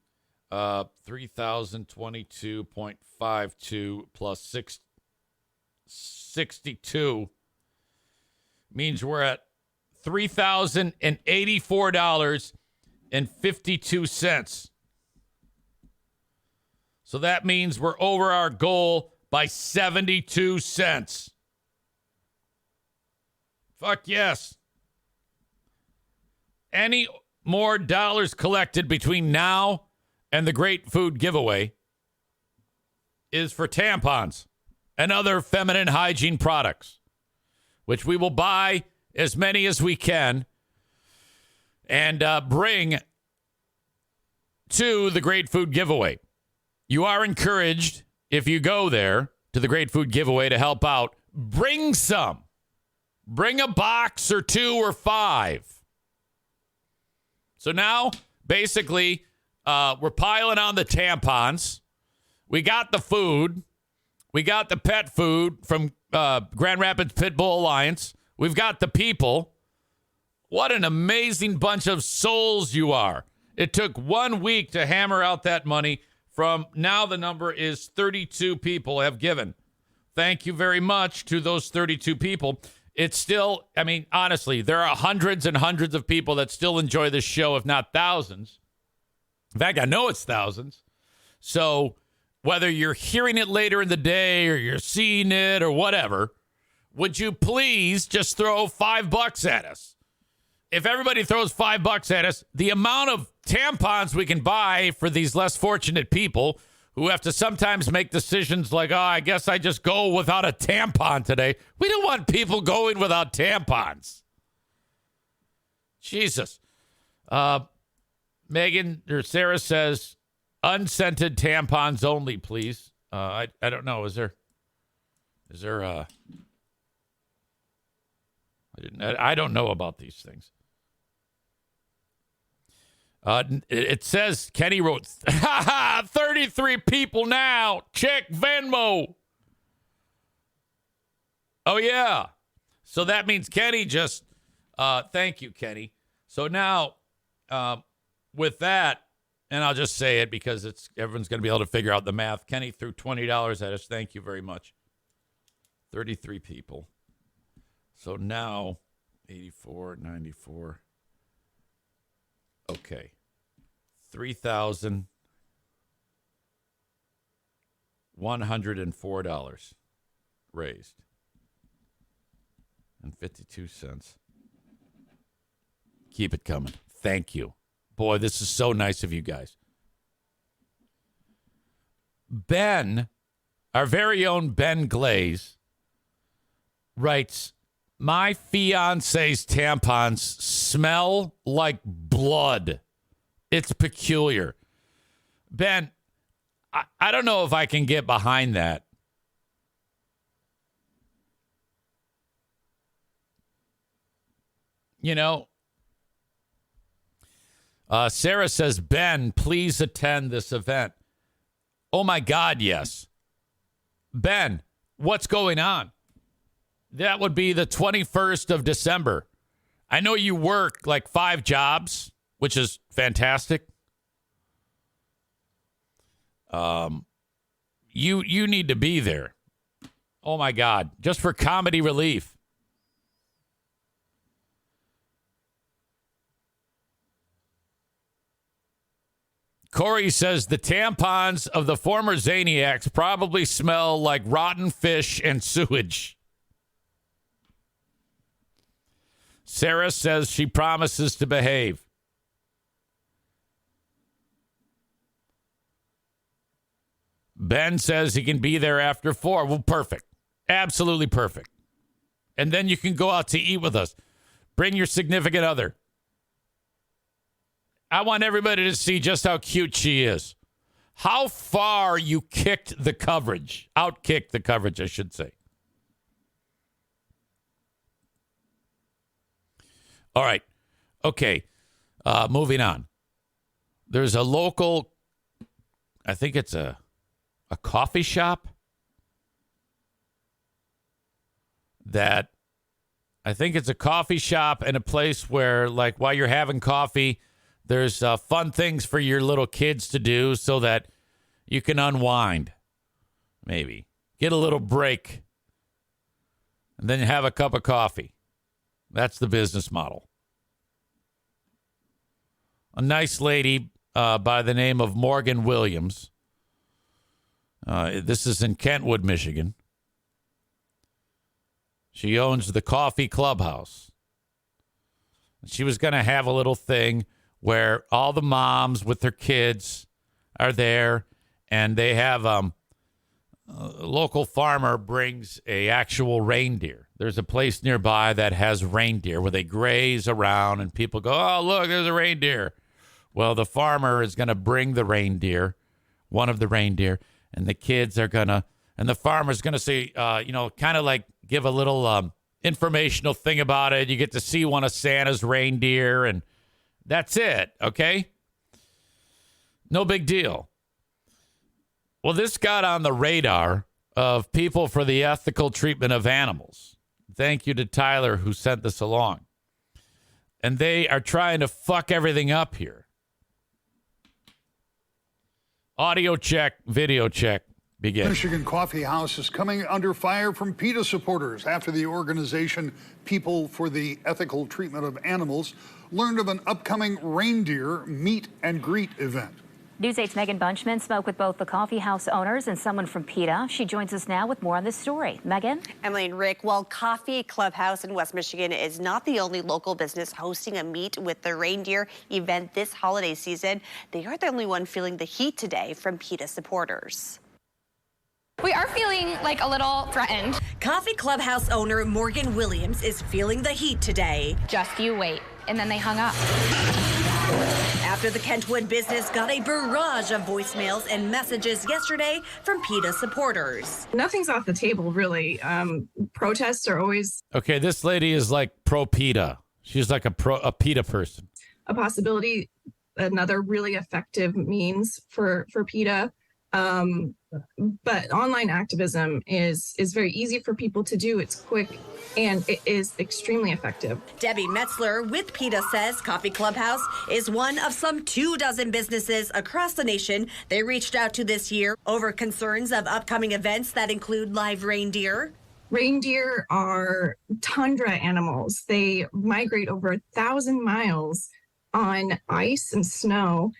3,022.52 plus 62 means we're at $3,084.52. So that means we're over our goal by 72 cents. Fuck yes. Any more dollars collected between now and the Great Food Giveaway is for tampons and other feminine hygiene products, which we will buy as many as we can and bring to the Great Food Giveaway. You are encouraged, if you go there to the Great Food Giveaway to help out, bring some. Bring a box or 2 or 5. So now, basically, we're piling on the tampons. We got the food. We got the pet food from Grand Rapids Pit Bull Alliance. We've got the people. What an amazing bunch of souls you are. It took 1 week to hammer out that money. From now, the number is 32 people have given. Thank you very much to those 32 people. It's still, I mean, honestly, there are hundreds and hundreds of people that still enjoy this show, if not thousands. In fact, I know it's thousands. So whether you're hearing it later in the day or you're seeing it or whatever, would you please just throw $5 at us? If everybody throws $5 at us, the amount of tampons we can buy for these less fortunate people who have to sometimes make decisions like, oh, I guess I just go without a tampon today. We don't want people going without tampons. Jesus. Megan or Sarah says, unscented tampons only, please. I don't know. Is there I don't know about these things. It says, Kenny wrote, 33 people now. Check Venmo. Oh, yeah. So that means Kenny just, thank you, Kenny. So now, with that, and I'll just say it because everyone's going to be able to figure out the math. Kenny threw $20 at us. Thank you very much. 33 people. So now, 84, 94. Okay. $3,104 raised. And 52 cents. Keep it coming. Thank you. Boy, this is so nice of you guys. Ben, our very own Ben Glaze, writes, my fiance's tampons smell like blood. It's peculiar. Ben, I don't know if I can get behind that. You know, Sarah says, Ben, please attend this event. Oh, my God, yes. Ben, what's going on? That would be the 21st of December. I know you work like 5 jobs, which is fantastic. You need to be there. Oh, my God. Just for comedy relief. Corey says the tampons of the former Zaniacs probably smell like rotten fish and sewage. Sarah says she promises to behave. Ben says he can be there after 4. Well, perfect. Absolutely perfect. And then you can go out to eat with us. Bring your significant other. I want everybody to see just how cute she is. How far you kicked the coverage. Outkicked the coverage, I should say. All right. Okay. Moving on. There's a local, I think it's a coffee shop that, I think it's a coffee shop and a place where, like, while you're having coffee, there's fun things for your little kids to do so that you can unwind. Maybe. Get a little break. And then have a cup of coffee. That's the business model. A nice lady by the name of Morgan Williams. This is in Kentwood, Michigan. She owns the Coffee Clubhouse. She was going to have a little thing where all the moms with their kids are there, and they have a local farmer brings a actual reindeer. There's a place nearby that has reindeer where they graze around, and people go, oh, look, there's a reindeer. Well, the farmer is going to bring the reindeer, one of the reindeer, and the kids are going to, and the farmer's going to say, kind of like give a little informational thing about it. You get to see one of Santa's reindeer, and that's it, okay? No big deal. Well, this got on the radar of people for the ethical treatment of animals. Thank you to Tyler who sent this along. And they are trying to fuck everything up here. Audio check, video check, begin. Michigan Coffee House is coming under fire from PETA supporters after the organization People for the Ethical Treatment of Animals learned of an upcoming reindeer meet and greet event. News 8's Megan Bunchman spoke with both the coffee house owners and someone from PETA. She joins us now with more on this story. Megan? Emily and Rick, while Coffee Clubhouse in West Michigan is not the only local business hosting a Meet with the Reindeer event this holiday season, they aren't the only one feeling the heat today from PETA supporters. We are feeling like a little threatened. Coffee Clubhouse owner Morgan Williams is feeling the heat today. Just you wait. And then they hung up. After the Kentwood business got a barrage of voicemails and messages yesterday from PETA supporters. Nothing's off the table, really. Protests are always... Okay, this lady is like pro-PETA. She's like a PETA person. A possibility, another really effective means for PETA. But online activism is very easy for people to do. It's quick and it is extremely effective. Debbie Metzler with PETA says Coffee Clubhouse is one of some 24 businesses across the nation they reached out to this year over concerns of upcoming events that include live reindeer. Reindeer are tundra animals. They migrate over 1,000 miles on ice and snow.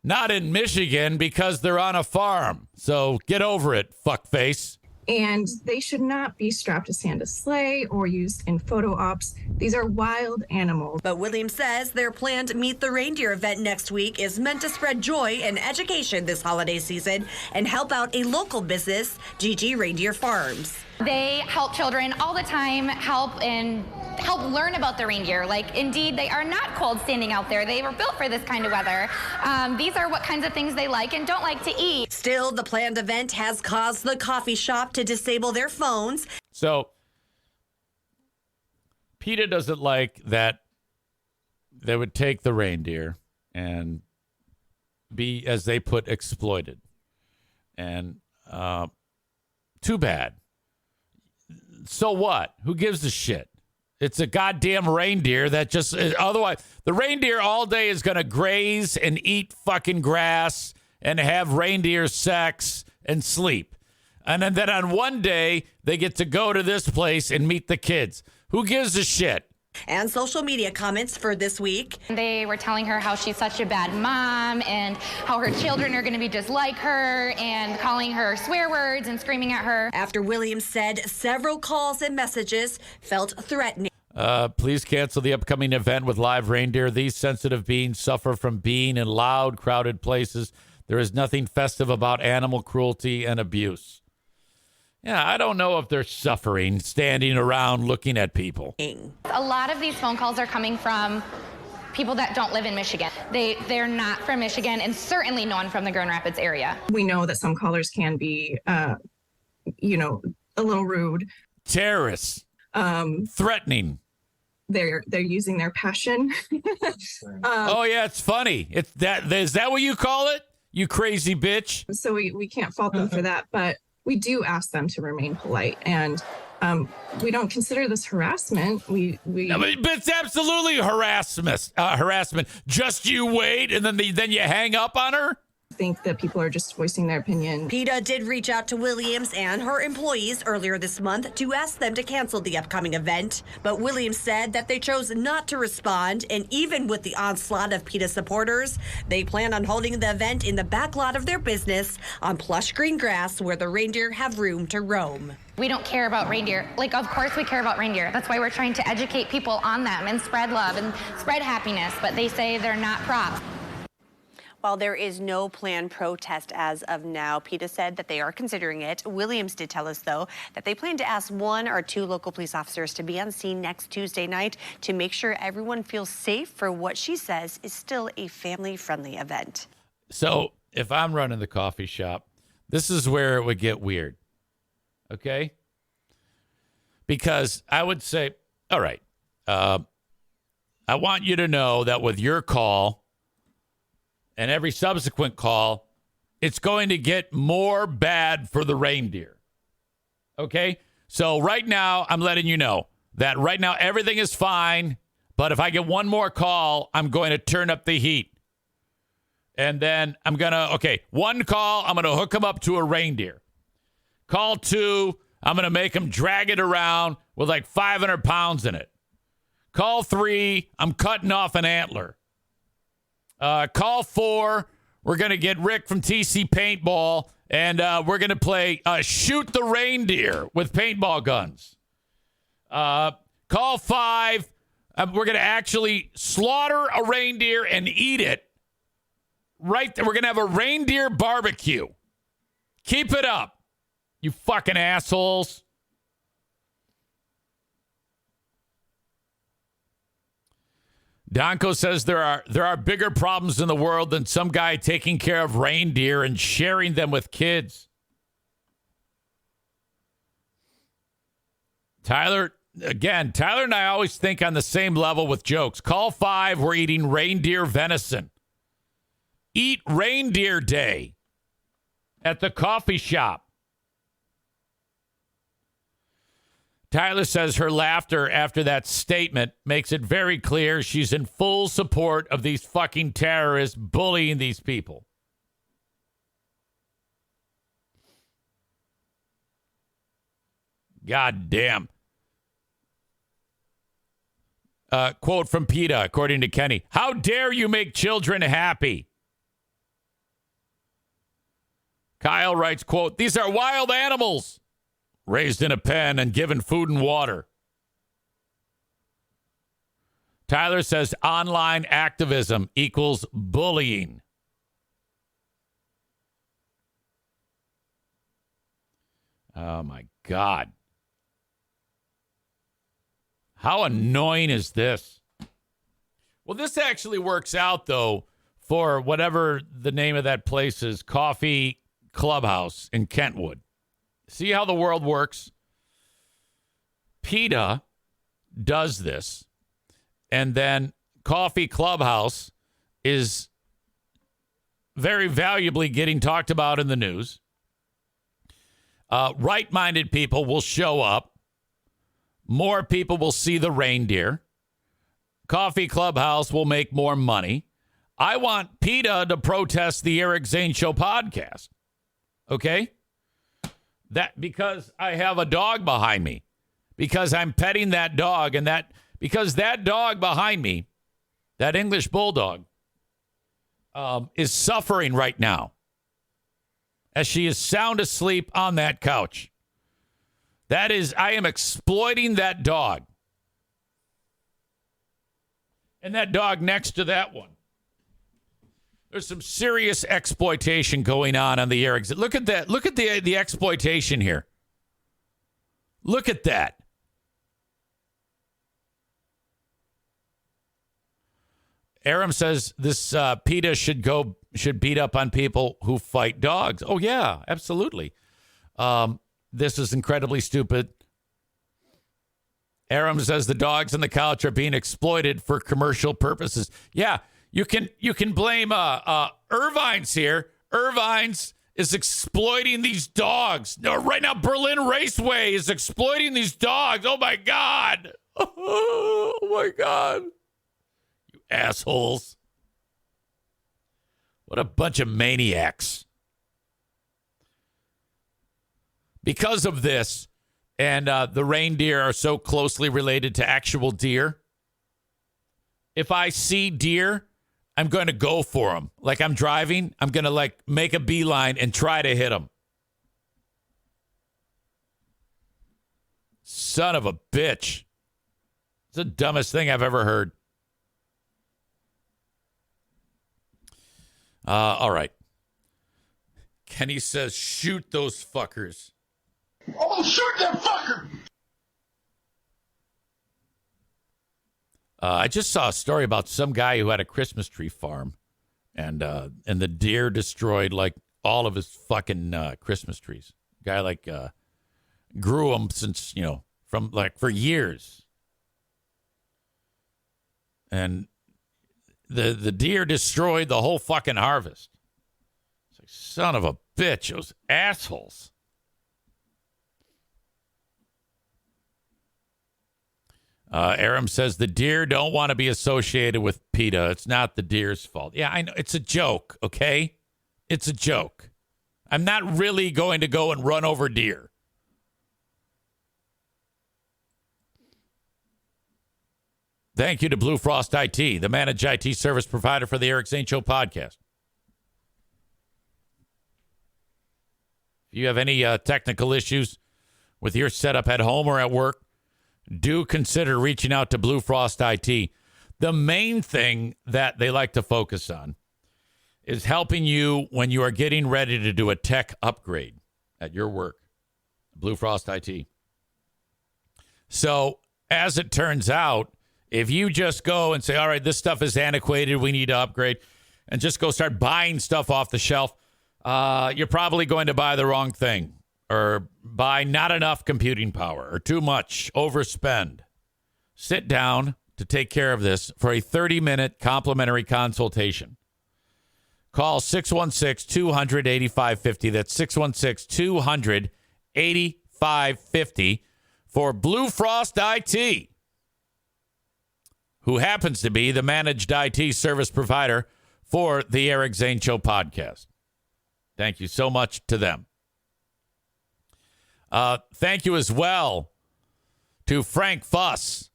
Not in Michigan because they're on a farm. So get over it, fuckface. And they should not be strapped to Santa's sleigh or used in photo ops. These are wild animals. But Williams says their planned Meet the Reindeer event next week is meant to spread joy and education this holiday season and help out a local business, GG Reindeer Farms. They help children all the time, help learn about the reindeer. Like, indeed, they are not cold standing out there. They were built for this kind of weather. These are what kinds of things they like and don't like to eat. Still, the planned event has caused the coffee shop to disable their phones. So PETA doesn't like that they would take the reindeer and be, as they put, exploited. And too bad. So what? Who gives a shit? It's a goddamn reindeer that just, otherwise, the reindeer all day is going to graze and eat fucking grass and have reindeer sex and sleep. And then on one day, they get to go to this place and meet the kids. Who gives a shit? And social media comments for this week. They were telling her how she's such a bad mom and how her children are going to be just like her and calling her swear words and screaming at her. After Williams said several calls and messages felt threatening. Please cancel the upcoming event with live reindeer. These sensitive beings suffer from being in loud, crowded places. There is nothing festive about animal cruelty and abuse. Yeah, I don't know if they're suffering standing around looking at people. A lot of these phone calls are coming from people that don't live in Michigan. They're not from Michigan, and certainly no one from the Grand Rapids area. We know that some callers can be, a little rude. Terrorists. Threatening. They're using their passion. Oh, yeah, it's funny. Is that what you call it? You crazy bitch. So we can't fault them for that, but we do ask them to remain polite, and we don't consider this harassment. No, but it's absolutely harassment. Just you wait, and then you hang up on her. Think that people are just voicing their opinion. PETA did reach out to Williams and her employees earlier this month to ask them to cancel the upcoming event. But Williams said that they chose not to respond, and even with the onslaught of PETA supporters, they plan on holding the event in the back lot of their business on plush green grass where the reindeer have room to roam. We don't care about reindeer. Of course we care about reindeer. That's why we're trying to educate people on them and spread love and spread happiness, but they say they're not props. While there is no planned protest as of now, PETA said that they are considering it. Williams did tell us, though, that they plan to ask 1 or 2 local police officers to be on scene next Tuesday night to make sure everyone feels safe for what she says is still a family-friendly event. So if I'm running the coffee shop, this is where it would get weird. Okay? Because I would say, all right, I want you to know that with your call and every subsequent call, it's going to get more bad for the reindeer. Okay? So right now, I'm letting you know that right now everything is fine, but if I get one more call, I'm going to turn up the heat. And then I'm going to, one call, I'm going to hook him up to a reindeer. Call 2, I'm going to make him drag it around with like 500 pounds in it. Call 3, I'm cutting off an antler. Call 4, we're going to get Rick from TC Paintball, and we're going to play Shoot the Reindeer with paintball guns. Call 5, we're going to actually slaughter a reindeer and eat it. Right there, we're going to have a reindeer barbecue. Keep it up, you fucking assholes. Donko says there are bigger problems in the world than some guy taking care of reindeer and sharing them with kids. Tyler and I always think on the same level with jokes. Call 5, we're eating reindeer venison. Eat Reindeer Day at the coffee shop. Tyler says her laughter after that statement makes it very clear she's in full support of these fucking terrorists bullying these people. God damn. Quote from PETA, according to Kenny. How dare you make children happy? Kyle writes, quote, these are wild animals. Raised in a pen and given food and water. Tyler says online activism equals bullying. Oh, my God. How annoying is this? Well, this actually works out, though, for whatever the name of that place is, Coffee Clubhouse in Kentwood. See how the world works? PETA does this, and then Coffee Clubhouse is very valuably getting talked about in the news. Right-minded people will show up. More people will see the reindeer. Coffee Clubhouse will make more money. I want PETA to protest the Eric Zane Show podcast. Okay? That because I have a dog behind me. Because I'm petting that dog, and because that dog behind me, that English bulldog, is suffering right now as she is sound asleep on that couch. I am exploiting that dog. And that dog next to that one. There's some serious exploitation going on the Eric. Look at that. Look at the exploitation here. Look at that. Aram says this PETA should beat up on people who fight dogs. Oh, yeah, absolutely. This is incredibly stupid. Aram says the dogs on the couch are being exploited for commercial purposes. Yeah, you can blame Irvine's here. Irvine's is exploiting these dogs. No, right now, Berlin Raceway is exploiting these dogs. Oh, my God. Oh, my God. You assholes. What a bunch of maniacs. Because of this, and the reindeer are so closely related to actual deer, if I see deer, I'm going to go for them. Like I'm driving, I'm going to make a beeline and try to hit them. Son of a bitch. It's the dumbest thing I've ever heard. All right. Kenny says, shoot those fuckers. Oh, shoot that fucker! I just saw a story about some guy who had a Christmas tree farm, and the deer destroyed all of his fucking Christmas trees. Guy grew them since from for years, and the deer destroyed the whole fucking harvest. It's like, son of a bitch, those assholes. Aram says the deer don't want to be associated with PETA. It's not the deer's fault. Yeah, I know. It's a joke, okay? It's a joke. I'm not really going to go and run over deer. Thank you to Blue Frost IT, the managed IT service provider for the Eric Zane Show podcast. If you have any technical issues with your setup at home or at work, do consider reaching out to Blue Frost IT. The main thing that they like to focus on is helping you when you are getting ready to do a tech upgrade at your work. Blue Frost IT. So, as it turns out, if you just go and say, all right, this stuff is antiquated, we need to upgrade, and just go start buying stuff off the shelf, you're probably going to buy the wrong thing. Or buy not enough computing power, or too much, overspend. Sit down to take care of this for a 30-minute complimentary consultation. Call 616-200-8550. That's 616-200-8550 for Blue Frost IT, who happens to be the managed IT service provider for the Eric Zane Show podcast. Thank you so much to them. Thank you as well to Frank Fuss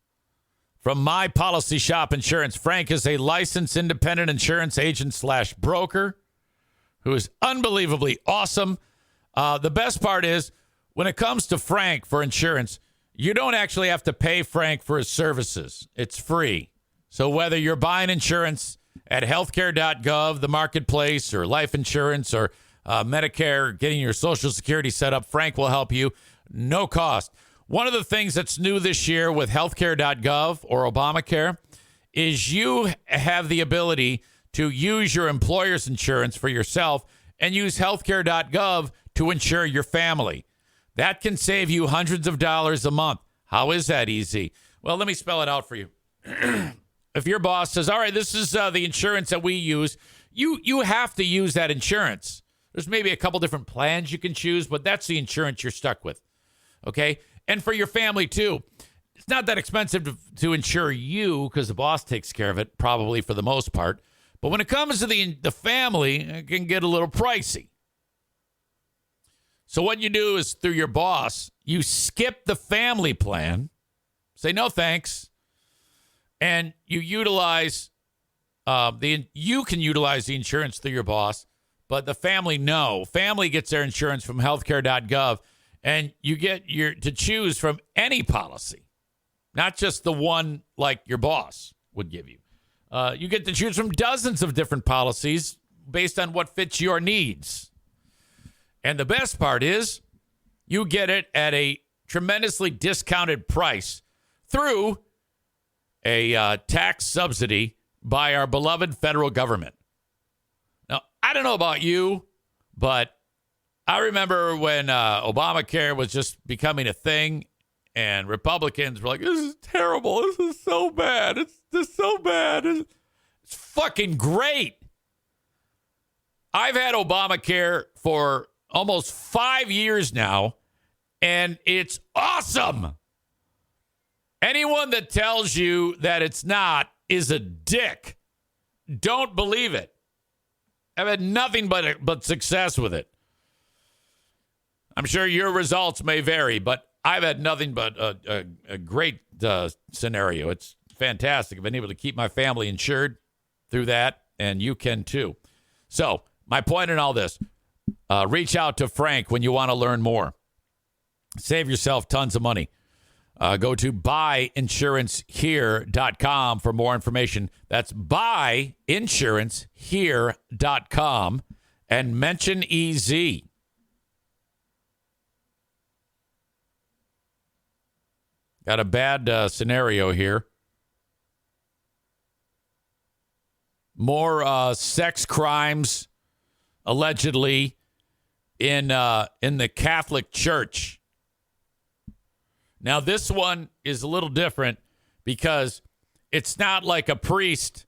from My Policy Shop Insurance. Frank is a licensed independent insurance agent / broker who is unbelievably awesome. The best part is when it comes to Frank for insurance, you don't actually have to pay Frank for his services. It's free. So whether you're buying insurance at healthcare.gov, the marketplace, or life insurance, or Medicare, getting your Social Security set up, Frank will help you. No cost. One of the things that's new this year with healthcare.gov or Obamacare is you have the ability to use your employer's insurance for yourself and use healthcare.gov to insure your family. That can save you hundreds of dollars a month. How is that easy? Well, let me spell it out for you. If your boss says, all right, this is the insurance that we use, you have to use that insurance. There's maybe a couple different plans you can choose, but that's the insurance you're stuck with. Okay? And for your family, too. It's not that expensive to insure you because the boss takes care of it, probably for the most part. But when it comes to the family, it can get a little pricey. So what you do is through your boss, you skip the family plan, say no thanks, and you utilize you can utilize the insurance through your boss, but the family no. Family gets their insurance from healthcare.gov, and you get to choose from any policy, not just the one like your boss would give you. You get to choose from dozens of different policies based on what fits your needs. And the best part is you get it at a tremendously discounted price through a tax subsidy by our beloved federal government. Now, I don't know about you, but I remember when Obamacare was just becoming a thing and Republicans were like, this is terrible. This is so bad. It's just so bad. It's fucking great. I've had Obamacare for almost 5 years now, and it's awesome. Anyone that tells you that it's not is a dick. Don't believe it. I've had nothing but success with it. I'm sure your results may vary, but I've had nothing but a great scenario. It's fantastic. I've been able to keep my family insured through that, and you can too. So my point in all this, reach out to Frank when you want to learn more. Save yourself tons of money. Go to buyinsurancehere.com for more information. That's buyinsurancehere.com and mention EZ. Got a bad scenario here. More sex crimes allegedly in the Catholic Church. Now, this one is a little different because it's not like a priest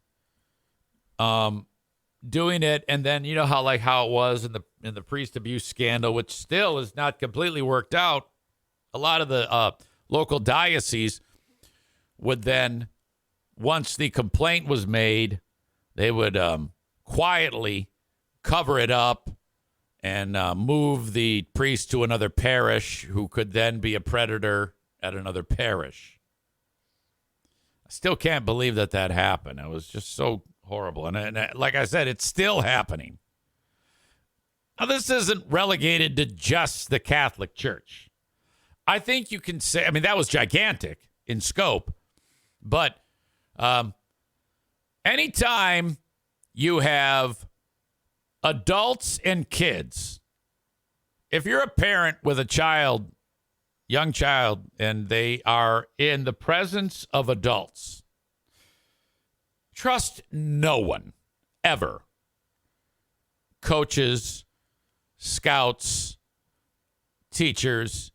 doing it, and then you know how it was in the priest abuse scandal, which still is not completely worked out. A lot of the local dioceses would then, once the complaint was made, they would quietly cover it up and move the priest to another parish who could then be a predator at another parish. I still can't believe that happened. It was just so horrible. And like I said, it's still happening. Now, this isn't relegated to just the Catholic Church. I think you can say, that was gigantic in scope. But anytime you have adults and kids, if you're a parent with a young child, and they are in the presence of adults, trust no one, ever. Coaches, scouts, teachers,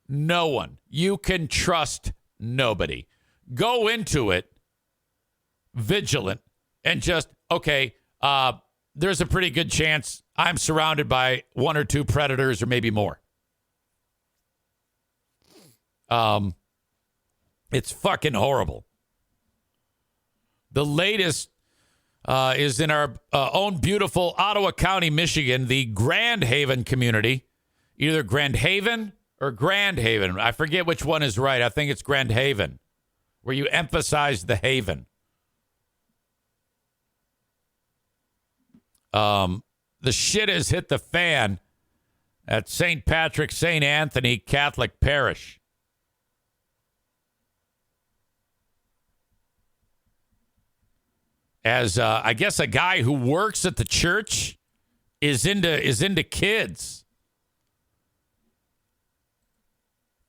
no one. You can trust nobody. Go into it vigilant and just, okay, there's a pretty good chance I'm surrounded by one or two predators or maybe more. It's fucking horrible. The latest is in our own beautiful Ottawa County, Michigan, the Grand Haven community. Either Grand Haven or Grand Haven. I forget which one is right. I think it's Grand Haven, where you emphasize the haven. The shit has hit the fan at St. Patrick, St. Anthony Catholic Parish. As I guess a guy who works at the church is into kids.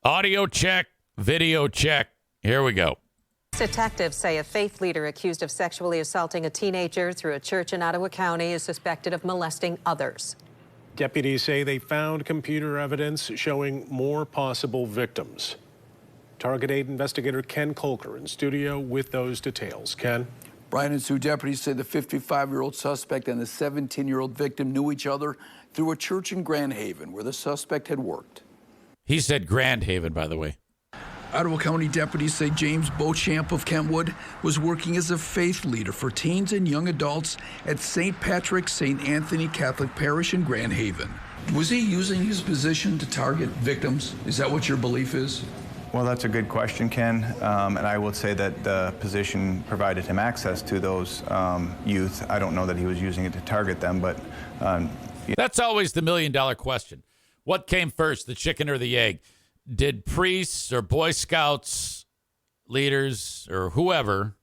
Audio check, video check. Here we go. Detectives say a faith leader accused of sexually assaulting a teenager through a church in Ottawa County is suspected of molesting others. Deputies say they found computer evidence showing more possible victims. Target 8 investigator Ken Colker in studio with those details. Ken? Brian and Sue, deputies say the 55-year-old suspect and the 17-year-old victim knew each other through a church in Grand Haven where the suspect had worked. He said Grand Haven, by the way. Ottawa County deputies say James Beauchamp of Kentwood was working as a faith leader for teens and young adults at St. Patrick's St. Anthony Catholic Parish in Grand Haven. Was he using his position to target victims? Is that what your belief is? Well, that's a good question, Ken. And I will say that the position provided him access to those youth. I don't know that he was using it to target them, but... That's always the million-dollar question. What came first, the chicken or the egg? Did priests or Boy Scouts leaders or whoever,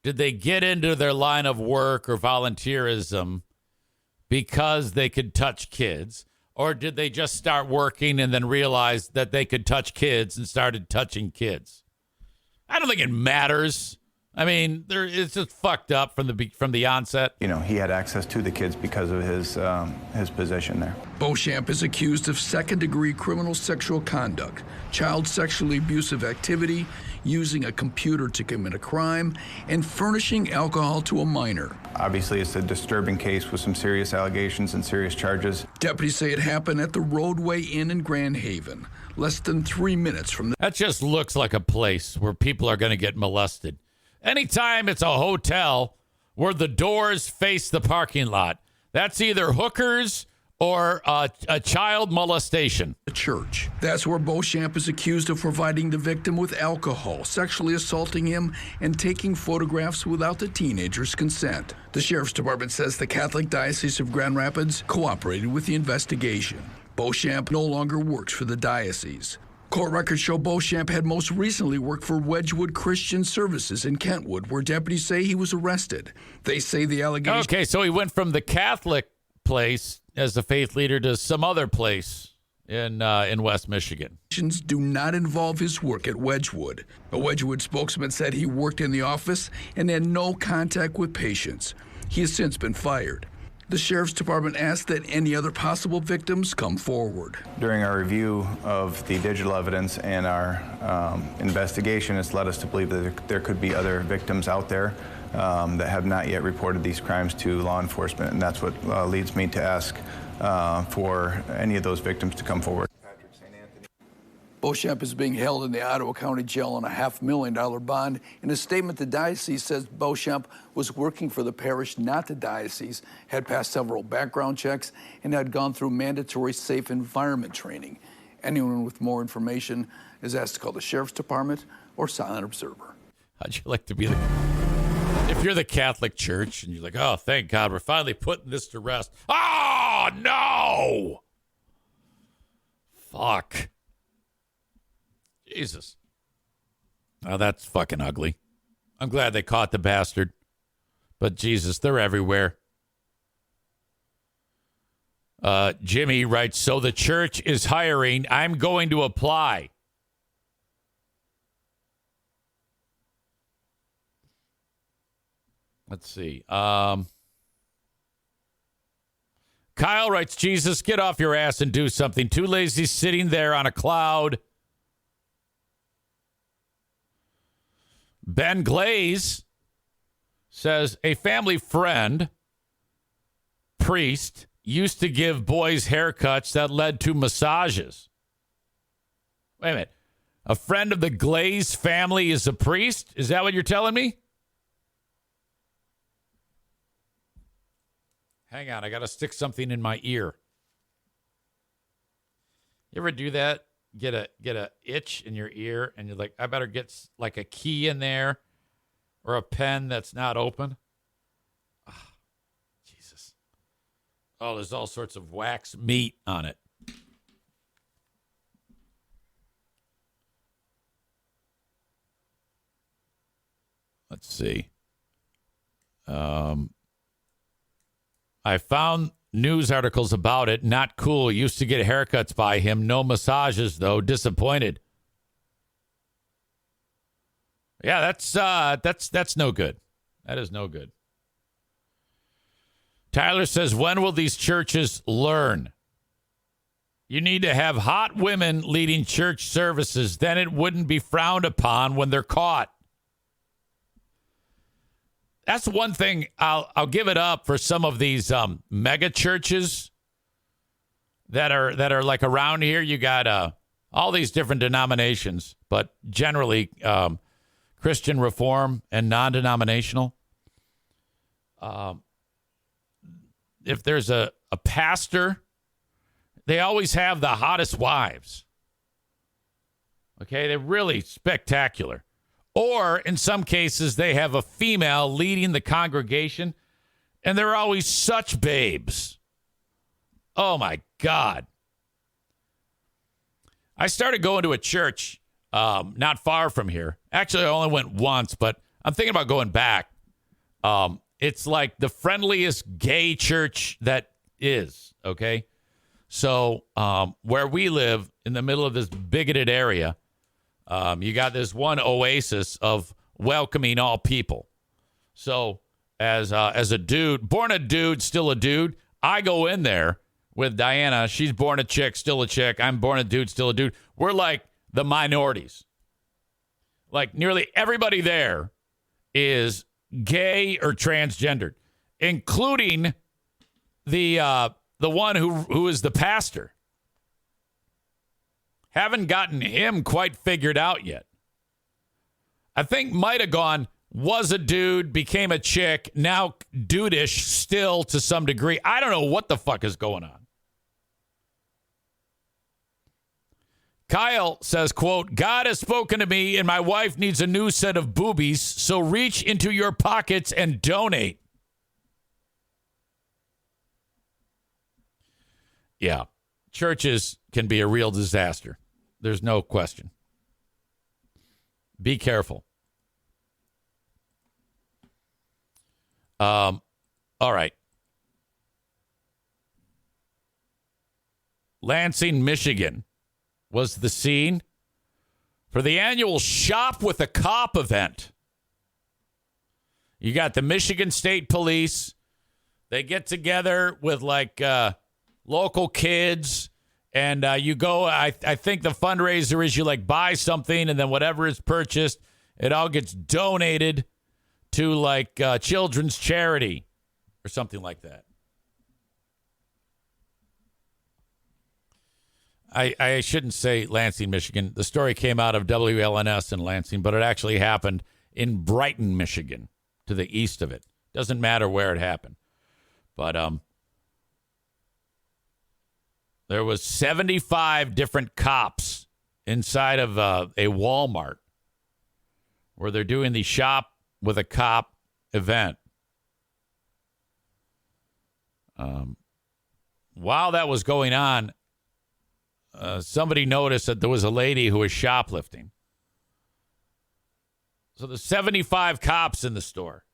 did they get into their line of work or volunteerism because they could touch kids? Or did they just start working and then realize that they could touch kids and started touching kids? I don't think it matters. I mean, it's just fucked up from the onset. You know, he had access to the kids because of his position there. Beauchamp is accused of second-degree criminal sexual conduct, child sexually abusive activity, using a computer to commit a crime, and furnishing alcohol to a minor. Obviously, it's a disturbing case with some serious allegations and serious charges. Deputies say it happened at the Roadway Inn in Grand Haven, less than 3 minutes from the... That just looks like a place where people are going to get molested. Anytime it's a hotel where the doors face the parking lot, that's either hookers or a child molestation. The church. That's where Beauchamp is accused of providing the victim with alcohol, sexually assaulting him, and taking photographs without the teenager's consent. The Sheriff's Department says the Catholic Diocese of Grand Rapids cooperated with the investigation. Beauchamp no longer works for the diocese. Court records show Beauchamp had most recently worked for Wedgwood Christian Services in Kentwood, where deputies say he was arrested. They say the allegation... Okay, so he went from the Catholic place as a faith leader to some other place in West Michigan. ...do not involve his work at Wedgwood. A Wedgwood spokesman said he worked in the office and had no contact with patients. He has since been fired. The Sheriff's Department asked that any other possible victims come forward. During our review of the digital evidence and our investigation, it's led us to believe that there could be other victims out there that have not yet reported these crimes to law enforcement, and that's what leads me to ask for any of those victims to come forward. Beauchamp is being held in the Ottawa County Jail on a $500,000 bond. In a statement, the diocese says Beauchamp was working for the parish, not the diocese, had passed several background checks, and had gone through mandatory safe environment training. Anyone with more information is asked to call the Sheriff's Department or Silent Observer. How'd you like to be if you're the Catholic Church and you're like, oh, thank God, we're finally putting this to rest. Oh, no! Fuck. Jesus. Oh, that's fucking ugly. I'm glad they caught the bastard. But Jesus, they're everywhere. Jimmy writes, so the church is hiring. I'm going to apply. Let's see. Kyle writes, Jesus, get off your ass and do something. Too lazy sitting there on a cloud. Ben Glaze says, a family friend, priest, used to give boys haircuts that led to massages. Wait a minute. A friend of the Glaze family is a priest? Is that what you're telling me? Hang on, I got to stick something in my ear. You ever do that? Get a itch in your ear, and you're like, I better get like a key in there or a pen that's not open. Oh, Jesus. Oh, there's all sorts of wax meat on it. Let's see. I found news articles about it. Not cool. Used to get haircuts by him. No massages, though. Disappointed. Yeah, that's no good. That is no good. Tyler says, when will these churches learn? You need to have hot women leading church services. Then it wouldn't be frowned upon when they're caught. That's one thing I'll give it up for some of these mega churches that are like around here. You got all these different denominations, but generally Christian Reform and non-denominational. If there's a pastor, they always have the hottest wives. Okay, they're really spectacular. Or in some cases, they have a female leading the congregation, and they're always such babes. Oh, my God. I started going to a church not far from here. Actually, I only went once, but I'm thinking about going back. It's like the friendliest gay church that is, okay? So where we live, in the middle of this bigoted area, you got this one oasis of welcoming all people. So as a dude, born a dude, still a dude, I go in there with Diana. She's born a chick, still a chick. I'm born a dude, still a dude. We're like the minorities. Like nearly everybody there is gay or transgendered, including the one who is the pastor. Haven't gotten him quite figured out yet. I think might have gone, was a dude, became a chick, now dude-ish still to some degree. I don't know what the fuck is going on. Kyle says, quote, God has spoken to me and my wife needs a new set of boobies, so reach into your pockets and donate. Yeah, churches can be a real disaster. There's no question. Be careful. All right. Lansing, Michigan was the scene for the annual Shop with a Cop event. You got the Michigan State Police. They get together with like local kids, and you go. I think the fundraiser is you like buy something, and then whatever is purchased, it all gets donated to like children's charity or something like that. I shouldn't say Lansing, Michigan. The story came out of WLNS in Lansing, but it actually happened in Brighton, Michigan, to the east of it. Doesn't matter where it happened. But there was 75 different cops inside of a Walmart where they're doing the Shop with a Cop event. While that was going on, somebody noticed that there was a lady who was shoplifting. So there's 75 cops in the store.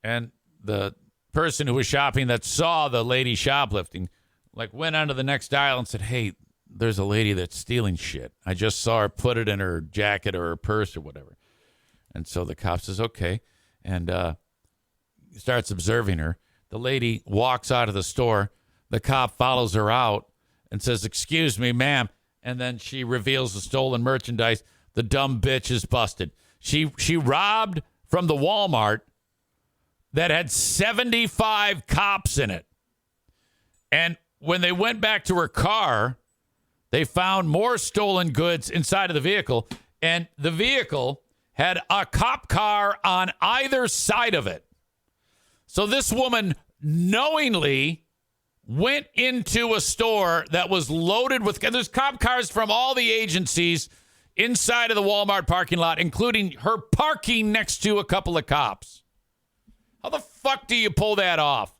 And the person who was shopping that saw the lady shoplifting, like went onto the next aisle and said, hey, there's a lady that's stealing shit. I just saw her put it in her jacket or her purse or whatever. And so the cop says, okay. And starts observing her. The lady walks out of the store. The cop follows her out and says, excuse me, ma'am. And then she reveals the stolen merchandise. The dumb bitch is busted. She robbed from the Walmart that had 75 cops in it. And when they went back to her car, they found more stolen goods inside of the vehicle. And the vehicle had a cop car on either side of it. So this woman knowingly went into a store that was loaded with, there's cop cars from all the agencies inside of the Walmart parking lot, including her parking next to a couple of cops. How the fuck do you pull that off?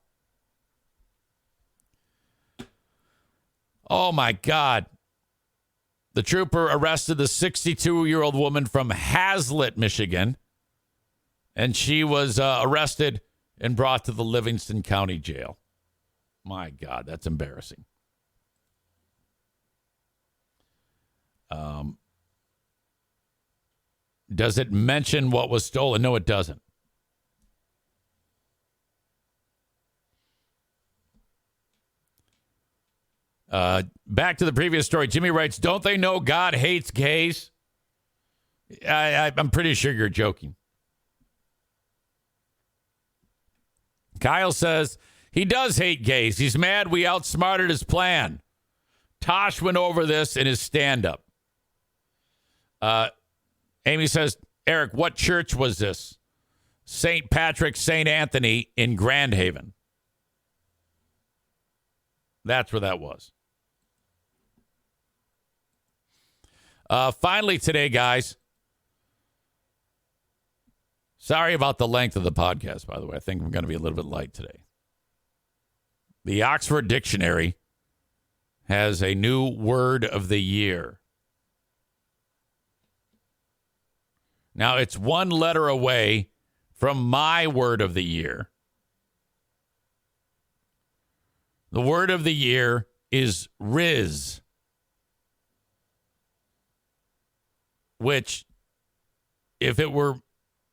Oh, my God. The trooper arrested the 62-year-old woman from Hazlet, Michigan, and she was arrested and brought to the Livingston County Jail. My God, that's embarrassing. Does it mention what was stolen? No, it doesn't. Back to the previous story. Jimmy writes, don't they know God hates gays? I'm pretty sure you're joking. Kyle says, he does hate gays. He's mad we outsmarted his plan. Tosh went over this in his stand-up. Amy says, Eric, what church was this? St. Patrick, St. Anthony in Grand Haven. That's where that was. Finally today, guys. Sorry about the length of the podcast, by the way. I think I'm going to be a little bit light today. The Oxford Dictionary has a new word of the year. Now, it's one letter away from my word of the year. The word of the year is Riz, which, if it were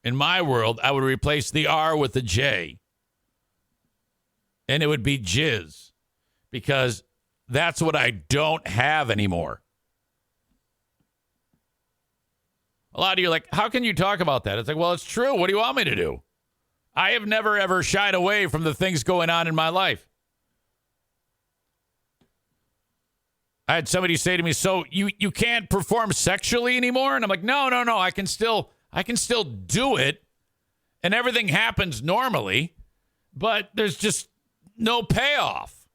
in my world, I would replace the R with the J. And it would be jizz, because that's what I don't have anymore. A lot of you are like, how can you talk about that? It's like, well, it's true. What do you want me to do? I have never, ever shied away from the things going on in my life. I had somebody say to me, so you can't perform sexually anymore? And I'm like, no. I can still do it. And everything happens normally, but there's just no payoff.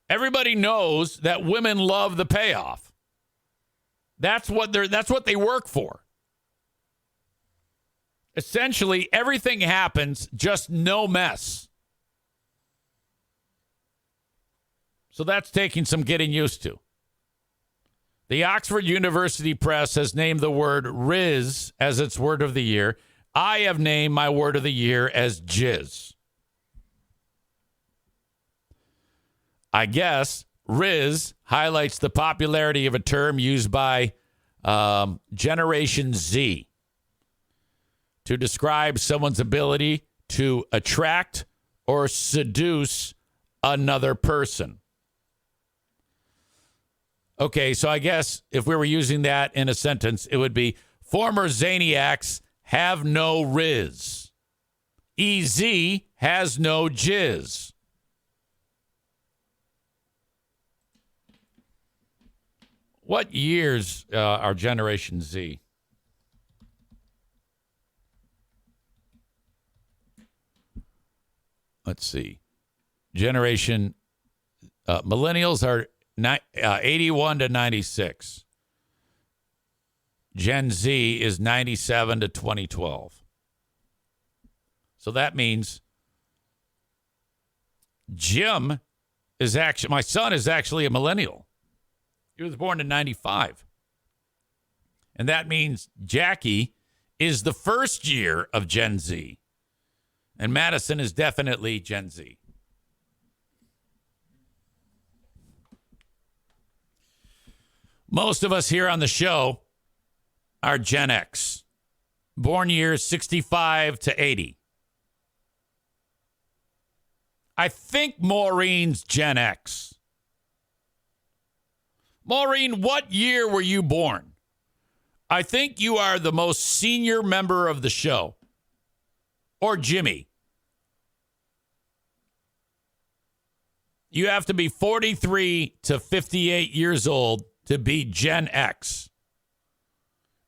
Everybody knows that women love the payoff. That's what they work for. Essentially, everything happens, just no mess. So that's taking some getting used to. The Oxford University Press has named the word Riz as its word of the year. I have named my word of the year as jizz. I guess Riz highlights the popularity of a term used by Generation Z to describe someone's ability to attract or seduce another person. Okay, so I guess if we were using that in a sentence, it would be former Zaniacs have no Riz. EZ has no jizz. What years are Generation Z? Let's see. Generation millennials are 81 to 96. Gen Z is 97 to 2012. So that means Jim is actually, my son is actually a millennial. He was born in 95. And that means Jackie is the first year of Gen Z. And Madison is definitely Gen Z. Most of us here on the show are Gen X. Born years 65 to 80. I think Maureen's Gen X. Maureen, what year were you born? I think you are the most senior member of the show. Or Jimmy. You have to be 43 to 58 years old to be Gen X.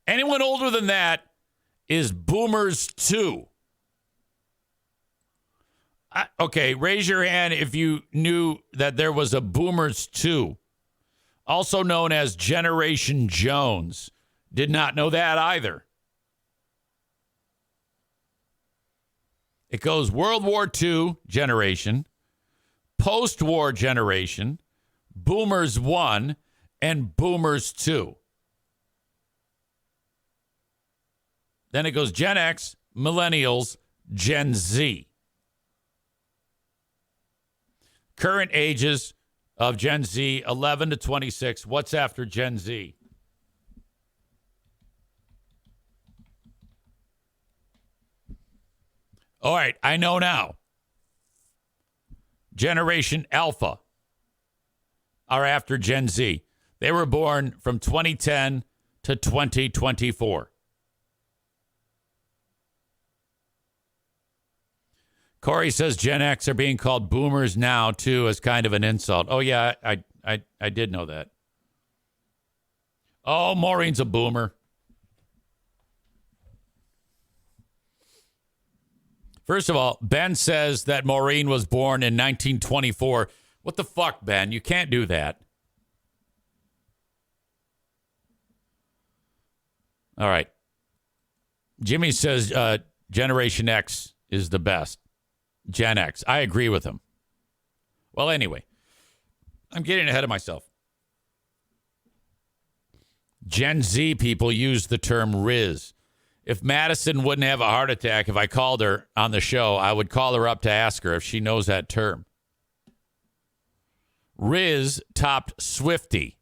Anyone older than that is Boomers 2. Okay, raise your hand if you knew that there was a Boomers 2. Also known as Generation Jones. Did not know that either. It goes World War II generation, post-war generation, Boomers 1, and Boomers 2. Then it goes Gen X, Millennials, Gen Z. Current ages of Gen Z, 11 to 26. What's after Gen Z? All right, I know now. Generation Alpha are after Gen Z. They were born from 2010 to 2024. Corey says Gen X are being called boomers now, too, as kind of an insult. Oh, yeah, I did know that. Oh, Maureen's a boomer. First of all, Ben says that Maureen was born in 1924. What the fuck, Ben? You can't do that. All right. Jimmy says Generation X is the best. Gen X. I agree with him. Well, anyway, I'm getting ahead of myself. Gen Z people use the term Riz. If Madison wouldn't have a heart attack, if I called her on the show, I would call her up to ask her if she knows that term. Riz topped Swiftie.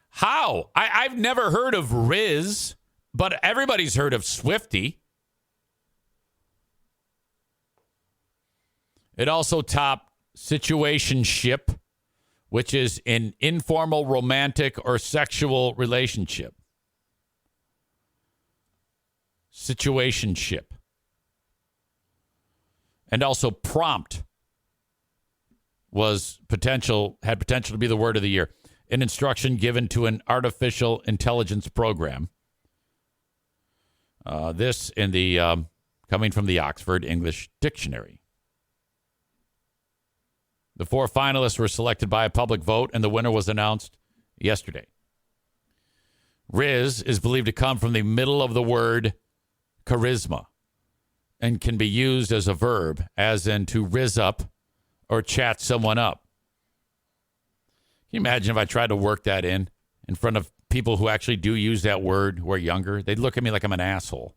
How? I've never heard of Riz, but everybody's heard of Swiftie. It also topped situationship, which is an informal romantic or sexual relationship. Situationship. And also prompt had potential to be the word of the year. An instruction given to an artificial intelligence program. This in the coming from the Oxford English Dictionary. The 4 finalists were selected by a public vote, and the winner was announced yesterday. Riz is believed to come from the middle of the word charisma and can be used as a verb, as in to riz up or chat someone up. Can you imagine if I tried to work that in front of people who actually do use that word who are younger? They'd look at me like I'm an asshole.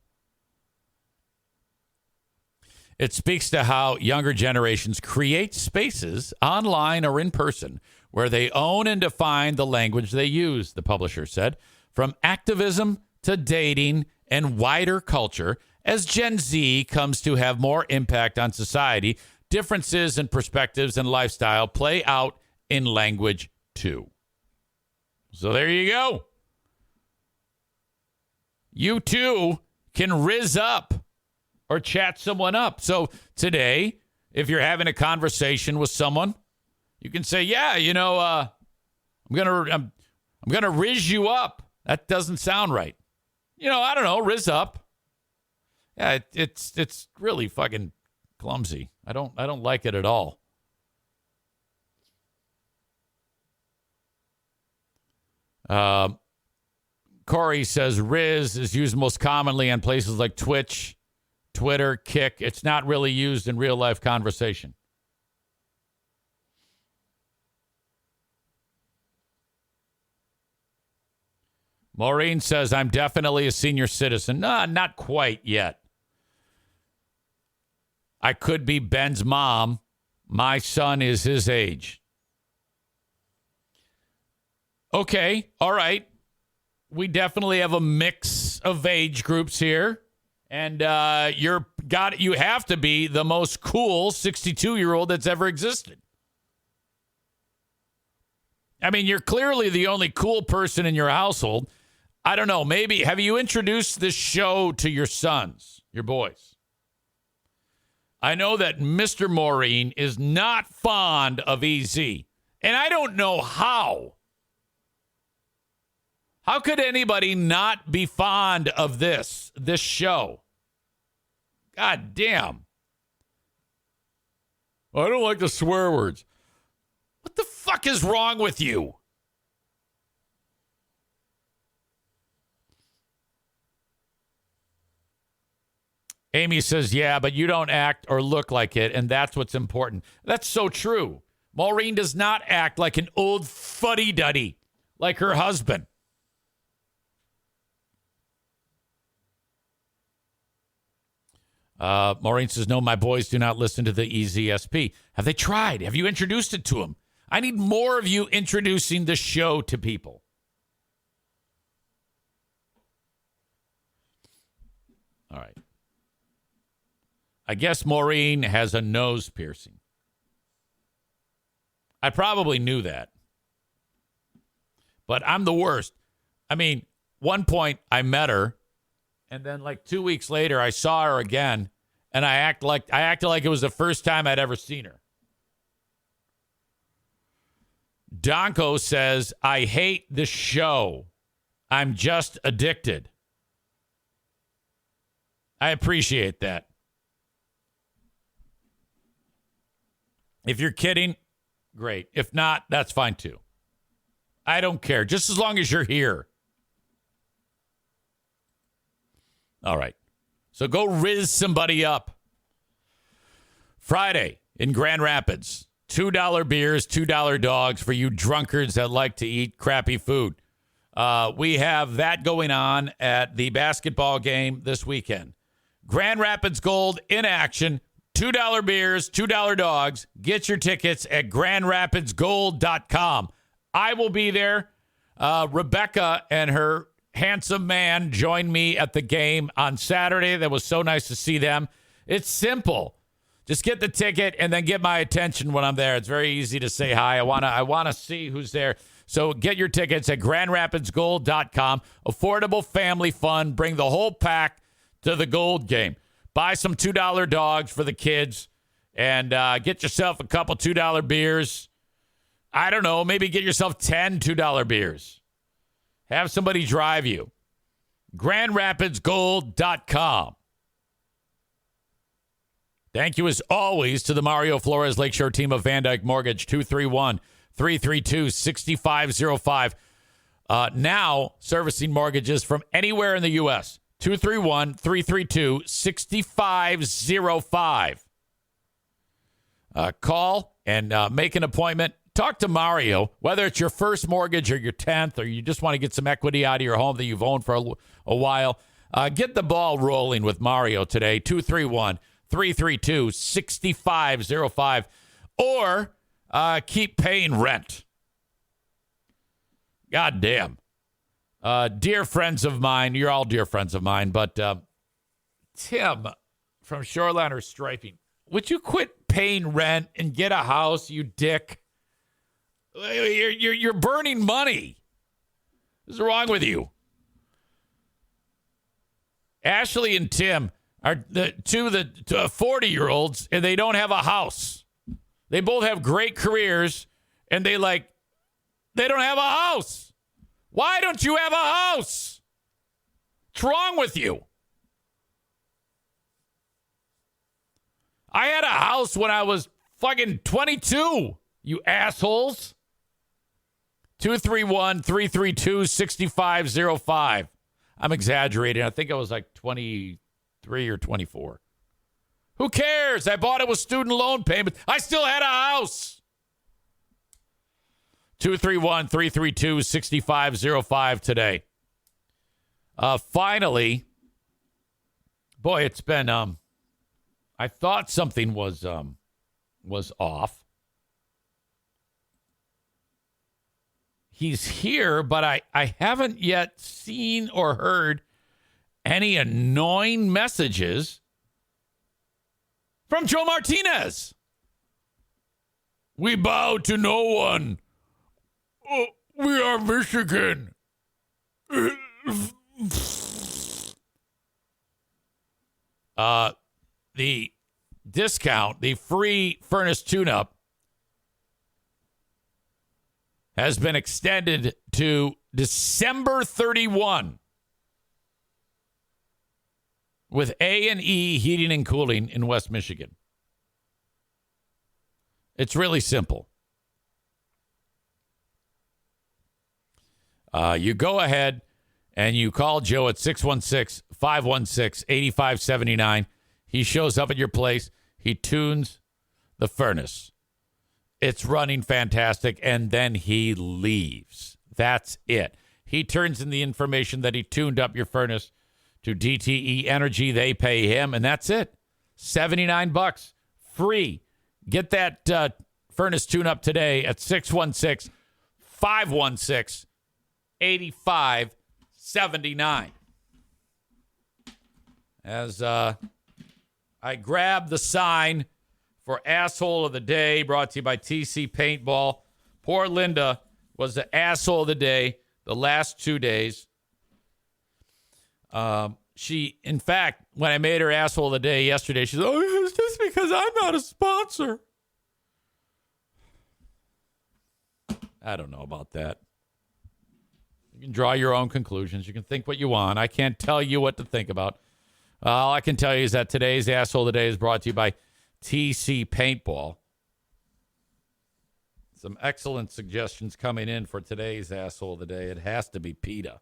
It speaks to how younger generations create spaces online or in person where they own and define the language they use, the publisher said. From activism to dating and wider culture, as Gen Z comes to have more impact on society, differences in perspectives and lifestyle play out in language too. So there you go. You too can riz up or chat someone up. So today, if you're having a conversation with someone, you can say, "Yeah, I'm gonna riz you up." That doesn't sound right. I don't know, riz up. Yeah, it's really fucking clumsy. I don't like it at all. Corey says riz is used most commonly on places like Twitch, Twitter, Kick. It's not really used in real life conversation. Maureen says, I'm definitely a senior citizen. No, not quite yet. I could be Ben's mom. My son is his age. Okay, all right. We definitely have a mix of age groups here. And you have to be the most cool 62-year-old that's ever existed. I mean, you're clearly the only cool person in your household. I don't know. Maybe have you introduced this show to your sons, your boys? I know that Mr. Maureen is not fond of EZ. And I don't know how. How could anybody not be fond of this show? God damn. I don't like the swear words. What the fuck is wrong with you? Amy says, yeah, but you don't act or look like it, and that's what's important. That's so true. Maureen does not act like an old fuddy-duddy like her husband. Maureen says, no, my boys do not listen to the EZSP. Have they tried? Have you introduced it to them? I need more of you introducing the show to people. All right. I guess Maureen has a nose piercing. I probably knew that. But I'm the worst. I mean, one point I met her, and then like 2 weeks later I saw her again, and I acted like it was the first time I'd ever seen her. Donko says, I hate the show. I'm just addicted. I appreciate that. If you're kidding, great. If not, that's fine too. I don't care, just as long as you're here. All right. So go riz somebody up. Friday in Grand Rapids, $2 beers, $2 dogs for you drunkards that like to eat crappy food. We have that going on at the basketball game this weekend. Grand Rapids Gold in action. $2 beers, $2 dogs. Get your tickets at grandrapidsgold.com. I will be there. Rebecca and her handsome man joined me at the game on Saturday. That was so nice to see them. It's simple. Just get the ticket and then get my attention when I'm there. It's very easy to say hi. I want to see who's there. So get your tickets at grandrapidsgold.com. Affordable family fun. Bring the whole pack to the Gold game. Buy some $2 dogs for the kids and get yourself a couple $2 beers. I don't know, maybe get yourself 10 $2 beers. Have somebody drive you. GrandRapidsGold.com. Thank you as always to the Mario Flores Lakeshore team of Van Dyke Mortgage, 231-332-6505. Now servicing mortgages from anywhere in the U.S., 231-332-6505. Call and make an appointment. Talk to Mario, whether it's your first mortgage or your 10th, or you just want to get some equity out of your home that you've owned for a while. Get the ball rolling with Mario today, 231-332-6505. Or keep paying rent. God damn. Dear friends of mine, you're all dear friends of mine, but Tim from Shoreliner Striping, would you quit paying rent and get a house, you dick? You're burning money. What's wrong with you? Ashley and Tim are the 40-year-olds, and they don't have a house. They both have great careers, and they don't have a house. Why don't you have a house? What's wrong with you? I had a house when I was fucking 22, you assholes. 231-332-6505. I'm exaggerating. I think I was like 23 or 24. Who cares? I bought it with student loan payments. I still had a house. 231-332-6505 today. Finally, boy, it's been, I thought something was off. He's here, but I haven't yet seen or heard any annoying messages from Joe Martinez. We bow to no one. Oh, we are Michigan. The discount, the free furnace tune-up, has been extended to December 31 with A&E Heating and Cooling in West Michigan. It's really simple. You go ahead and you call Joe at 616-516-8579. He shows up at your place. He tunes the furnace. It's running fantastic, and then he leaves. That's it. He turns in the information that he tuned up your furnace to DTE Energy. They pay him, and that's it. $79. Free. Get that furnace tune-up today at 616-516-8579. As I grab the sign for Asshole of the Day, brought to you by TC Paintball. Poor Linda was the asshole of the day the last 2 days. She, in fact, when I made her asshole of the day yesterday, she said, oh, it's just because I'm not a sponsor. I don't know about that. You can draw your own conclusions. You can think what you want. I can't tell you what to think about. All I can tell you is that today's asshole of the day is brought to you by TC Paintball. Some excellent suggestions coming in for today's asshole of the day. It has to be PETA.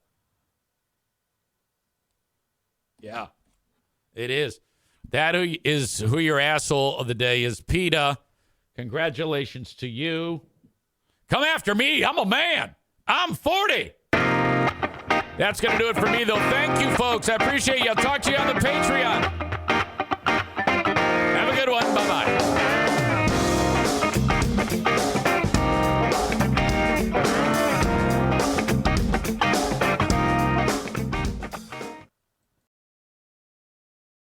Yeah, it is. That is who your asshole of the day is, PETA. Congratulations to you. Come after me. I'm a man. I'm 40. That's going to do it for me, though. Thank you, folks. I appreciate you. I'll talk to you on the Patreon.